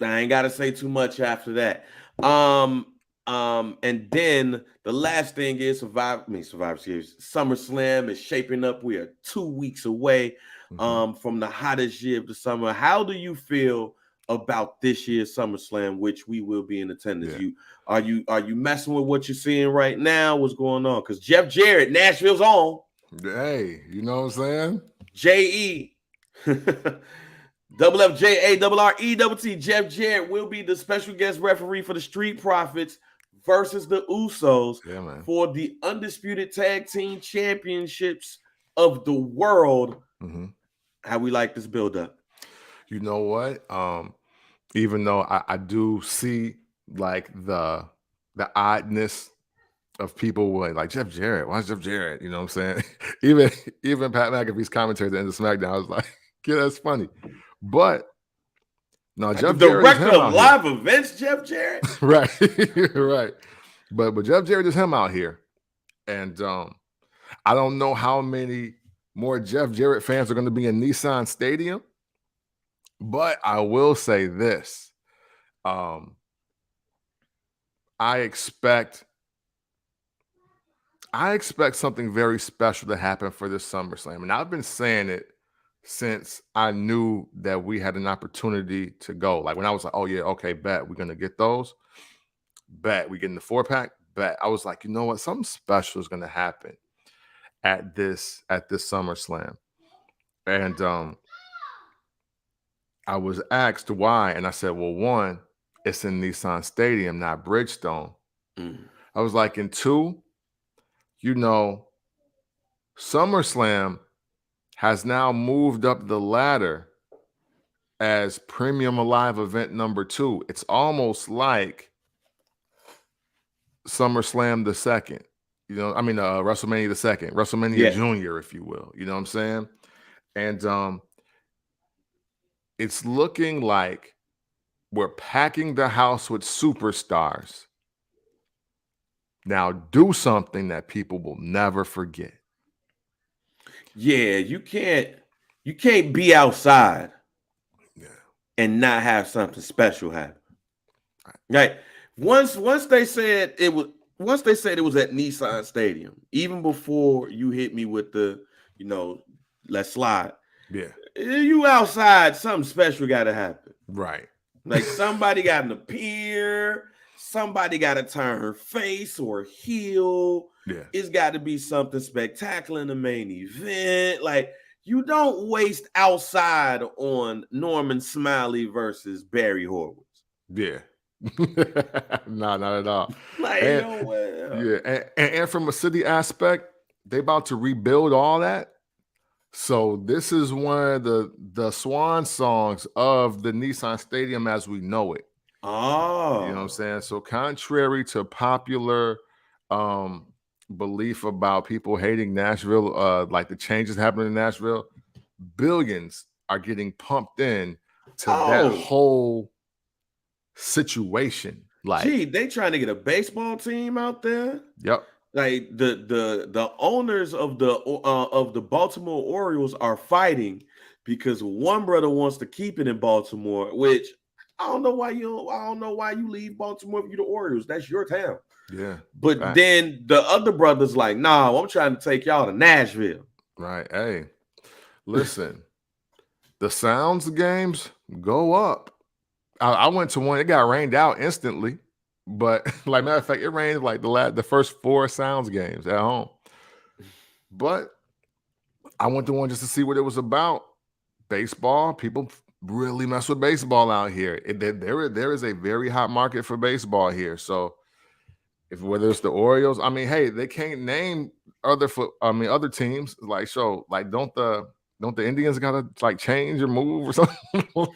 I ain't got to say too much after that. And then the last thing is Survivor Series. SummerSlam is shaping up. We are 2 weeks away from the hottest year of the summer. How do you feel about this year's SummerSlam, which we will be in attendance? Yeah. Are you messing with what you're seeing right now? What's going on? Because Jeff Jarrett, Nashville's on. Hey, you know what I'm saying? J.E. FFJARRETT. Jeff Jarrett will be the special guest referee for the Street Profits versus the Usos for the Undisputed Tag Team Championships of the world. Mm-hmm. How we like this build-up? You know what? Even though I do see like the oddness of people like Jeff Jarrett. Why is Jeff Jarrett? You know what I'm saying? even Pat McAfee's commentary at the end of SmackDown, I was like, yeah, that's funny. But no, Jeff Jarrett is him director of live here. events, Jeff Jarrett. Right, right. But Jeff Jarrett is him out here, and I don't know how many more Jeff Jarrett fans are going to be in Nissan Stadium, but I will say this: I expect something very special to happen for this SummerSlam, and I've been saying it since I knew that we had an opportunity to go. Like when I was like, oh yeah, okay, bet we're gonna get those. Bet we get in the 4-pack. Bet I was like, you know what? Something special is gonna happen at this SummerSlam. And I was asked why, and I said, well, one, it's in Nissan Stadium, not Bridgestone. I was like, and two, SummerSlam has now moved up the ladder as Premium Alive event number 2. It's almost like SummerSlam the second. WrestleMania the second, WrestleMania Junior, if you will. You know what I'm saying? And it's looking like we're packing the house with superstars. Now do something that people will never forget. Yeah, you can't be outside and not have something special happen. Right. Once they said it was at Nissan Stadium, even before you hit me with the, let's slide. Yeah. You outside, something special got to happen. Right. Like somebody got to appear, somebody got to turn face or heel. Yeah. It's got to be something spectacular in the main event. Like you don't waste outside on Norman Smiley versus Barry Horowitz. Yeah. No, not at all. Like, And no way. yeah, and from a city aspect, they about to rebuild all that. So this is one of the swan songs of the Nissan Stadium as we know it. You know what I'm Oh, saying? So contrary to popular belief about people hating Nashville, like the changes happening in Nashville, billions are getting pumped in to that oh, whole situation. Like, gee, they trying to get a baseball team out there. yep. Like the owners of the Baltimore Orioles are fighting because one brother wants to keep it in Baltimore, which I don't know why you leave Baltimore if you're the Orioles. That's your town. Yeah. But Facts. then the other brother's like, nah, I'm trying to take y'all to Nashville. Right. Hey, listen, the Sounds games go up. I went to one, it got rained out instantly. But like matter of fact, it rained like the first 4 Sounds games at home. But I went to one just to see what it was about. Baseball, people really mess with baseball out here. There is a very hot market for baseball here. So whether it's the Orioles, I mean, hey, they can't name other teams. Like, so like don't the Indians gotta like change or move or something?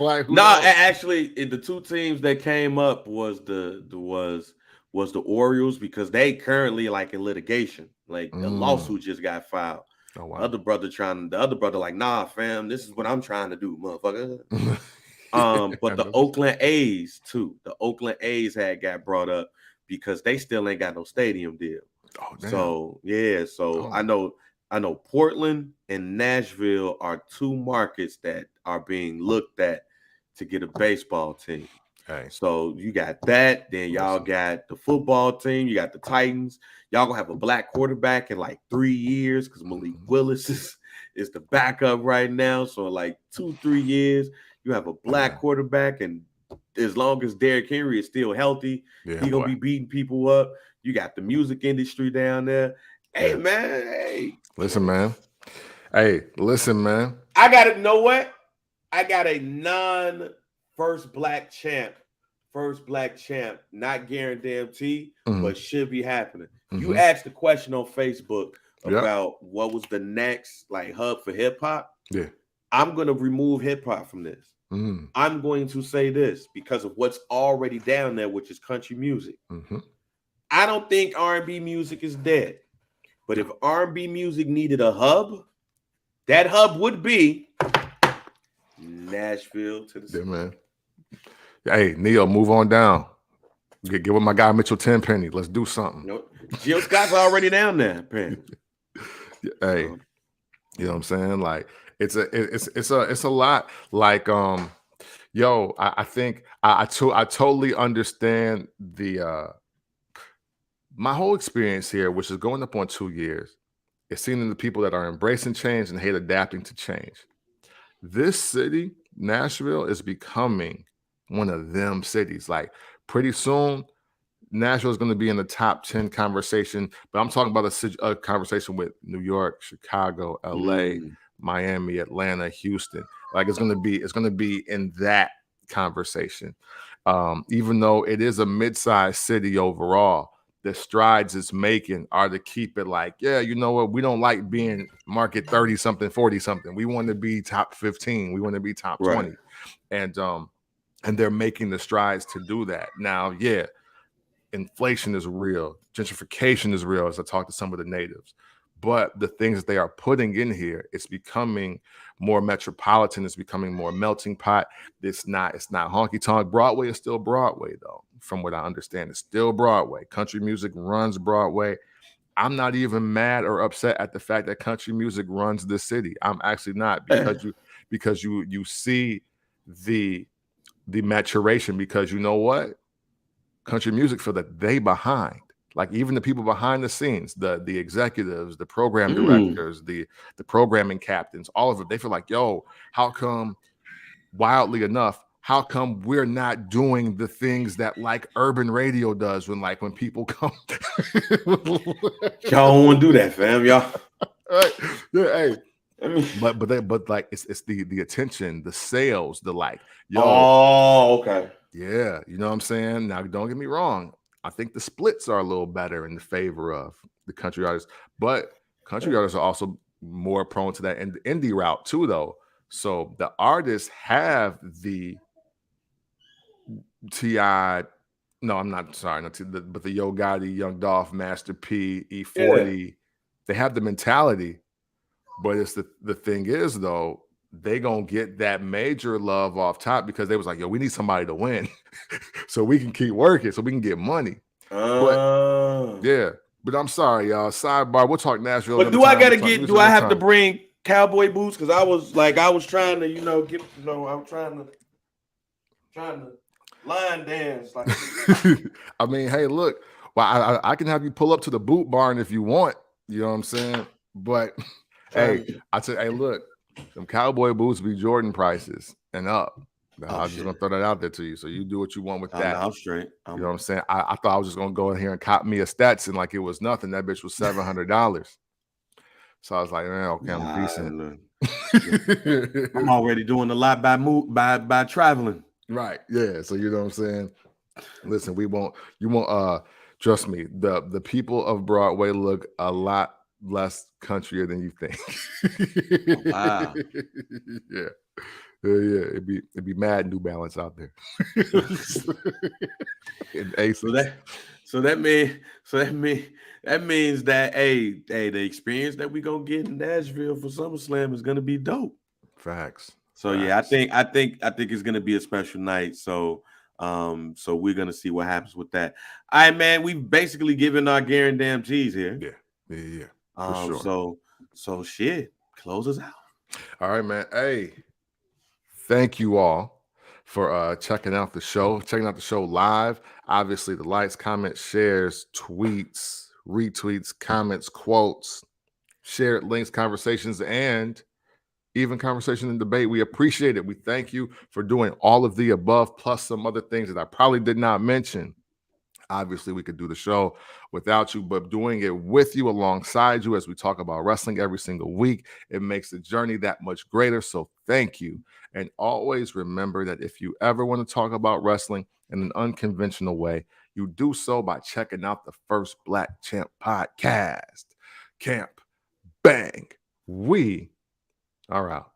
Like, Actually, the two teams that came up was the Orioles because they currently like in litigation. Like a lawsuit just got filed. Oh, wow. The other brother like, nah, fam, this is what I'm trying to do, motherfucker. But the Oakland A's too. The Oakland A's had got brought up because they still ain't got no stadium deal. Oh, damn. So yeah, I know Portland and Nashville are two markets that are being looked at to get a baseball team. Hey. So you got that. Then y'all got the football team. You got the Titans. Y'all gonna have a black quarterback in like 3 years because Malik Willis is the backup right now. So like 2-3 years, you have a black quarterback, and as long as Derrick Henry is still healthy, he's gonna be beating people up. You got the music industry down there. Hey, man. Hey. Listen, man. Hey, listen, man. I got to know what? I got a first black champ, not guaranteed, but should be happening. You asked the question on Facebook about what was the next like hub for hip hop. Yeah. I'm going to remove hip hop from this. I'm going to say this because of what's already down there, which is country music. I don't think R&B music is dead. But if R&B music needed a hub, that hub would be Nashville, Tennessee. Yeah, man. Hey, Neo, move on down. Get with my guy Mitchell Tenpenny. Let's do something. Nope. Jill Scott's already down there, apparently. Hey, you know what I'm saying? Like it's a lot. Like I think I totally understand the my whole experience here, which is going up on 2 years, is seeing the people that are embracing change and hate adapting to change. This city, Nashville, is becoming one of them cities. Like pretty soon, Nashville is going to be in the top 10 conversation, but I'm talking about a conversation with New York, Chicago, LA, Miami, Atlanta, Houston. Like it's going to be in that conversation. Even though it is a mid-sized city overall, the strides it's making are to keep it like, yeah, you know what? We don't like being market 30 something, 40 something. We want to be top 15. We want to be top 20. And they're making the strides to do that. Now, yeah, inflation is real. Gentrification is real, as I talk to some of the natives. But the things that they are putting in here, it's becoming more metropolitan. It's becoming more melting pot. It's not honky tonk. Broadway is still Broadway, though. From what I understand, it's still Broadway. Country music runs Broadway. I'm not even mad or upset at the fact that country music runs the city. I'm actually not, because you see the maturation, because you know what? Country music feel that they behind. Like even the people behind the scenes, the executives, the program directors, the programming captains, all of it, they feel like, yo, how come, wildly enough, how come we're not doing the things that like urban radio does when people come? Y'all don't want to do that, fam, y'all. Right. Yeah, hey. But like it's the attention, the sales, the like, yo. Oh, okay. Yeah, you know what I'm saying? Now, don't get me wrong. I think the splits are a little better in the favor of the country artists, but country artists are also more prone to that indie route too, though. So the artists have the T.I. No, I'm not sorry, not but the Yo Gotti, Young Dolph, Master P, E40, they have the mentality, but it's the thing is though, they gonna get that major love off top because they was like, yo, we need somebody to win so we can keep working, so we can get money. But yeah, but I'm sorry, y'all. Sidebar, we'll talk Nashville. But do I have to bring cowboy boots? Because I was trying to, I'm trying to line dance. Like, I mean, hey, look, well, I can have you pull up to the boot barn if you want. You know what I'm saying? But hey, I said, hey, look, them cowboy boots be Jordan prices and up. I'm just gonna throw that out there to you. So you do what you want with that. I'm straight. You know what I'm saying? I thought I was just gonna go in here and cop me a Stetson like it was nothing. That bitch was $700. So I was like, man, okay, I'm decent. I'm already doing a lot by traveling. Right. Yeah. So you know what I'm saying? Listen, you won't trust me, the people of Broadway look a lot less countryer than you think. Oh, wow. Yeah. Yeah, it'd be mad New Balance out there. So that means that the experience that we gonna get in Nashville for SummerSlam is gonna be dope. Facts. So yeah, I think it's gonna be a special night. So we're gonna see what happens with that. All right, man. We've basically given our guarantees here. Yeah. For sure. So shit, close us out. All right, man. Hey, thank you all for checking out the show live. Obviously, the likes, comments, shares, tweets, retweets, comments, quotes, shared links, conversations, and even conversation and debate. We appreciate it. We thank you for doing all of the above, plus some other things that I probably did not mention. Obviously, we could do the show without you, but doing it with you, alongside you, as we talk about wrestling every single week, it makes the journey that much greater. So thank you. And always remember that if you ever want to talk about wrestling in an unconventional way, you do so by checking out the First Black Champ podcast. Camp, bang, we are out.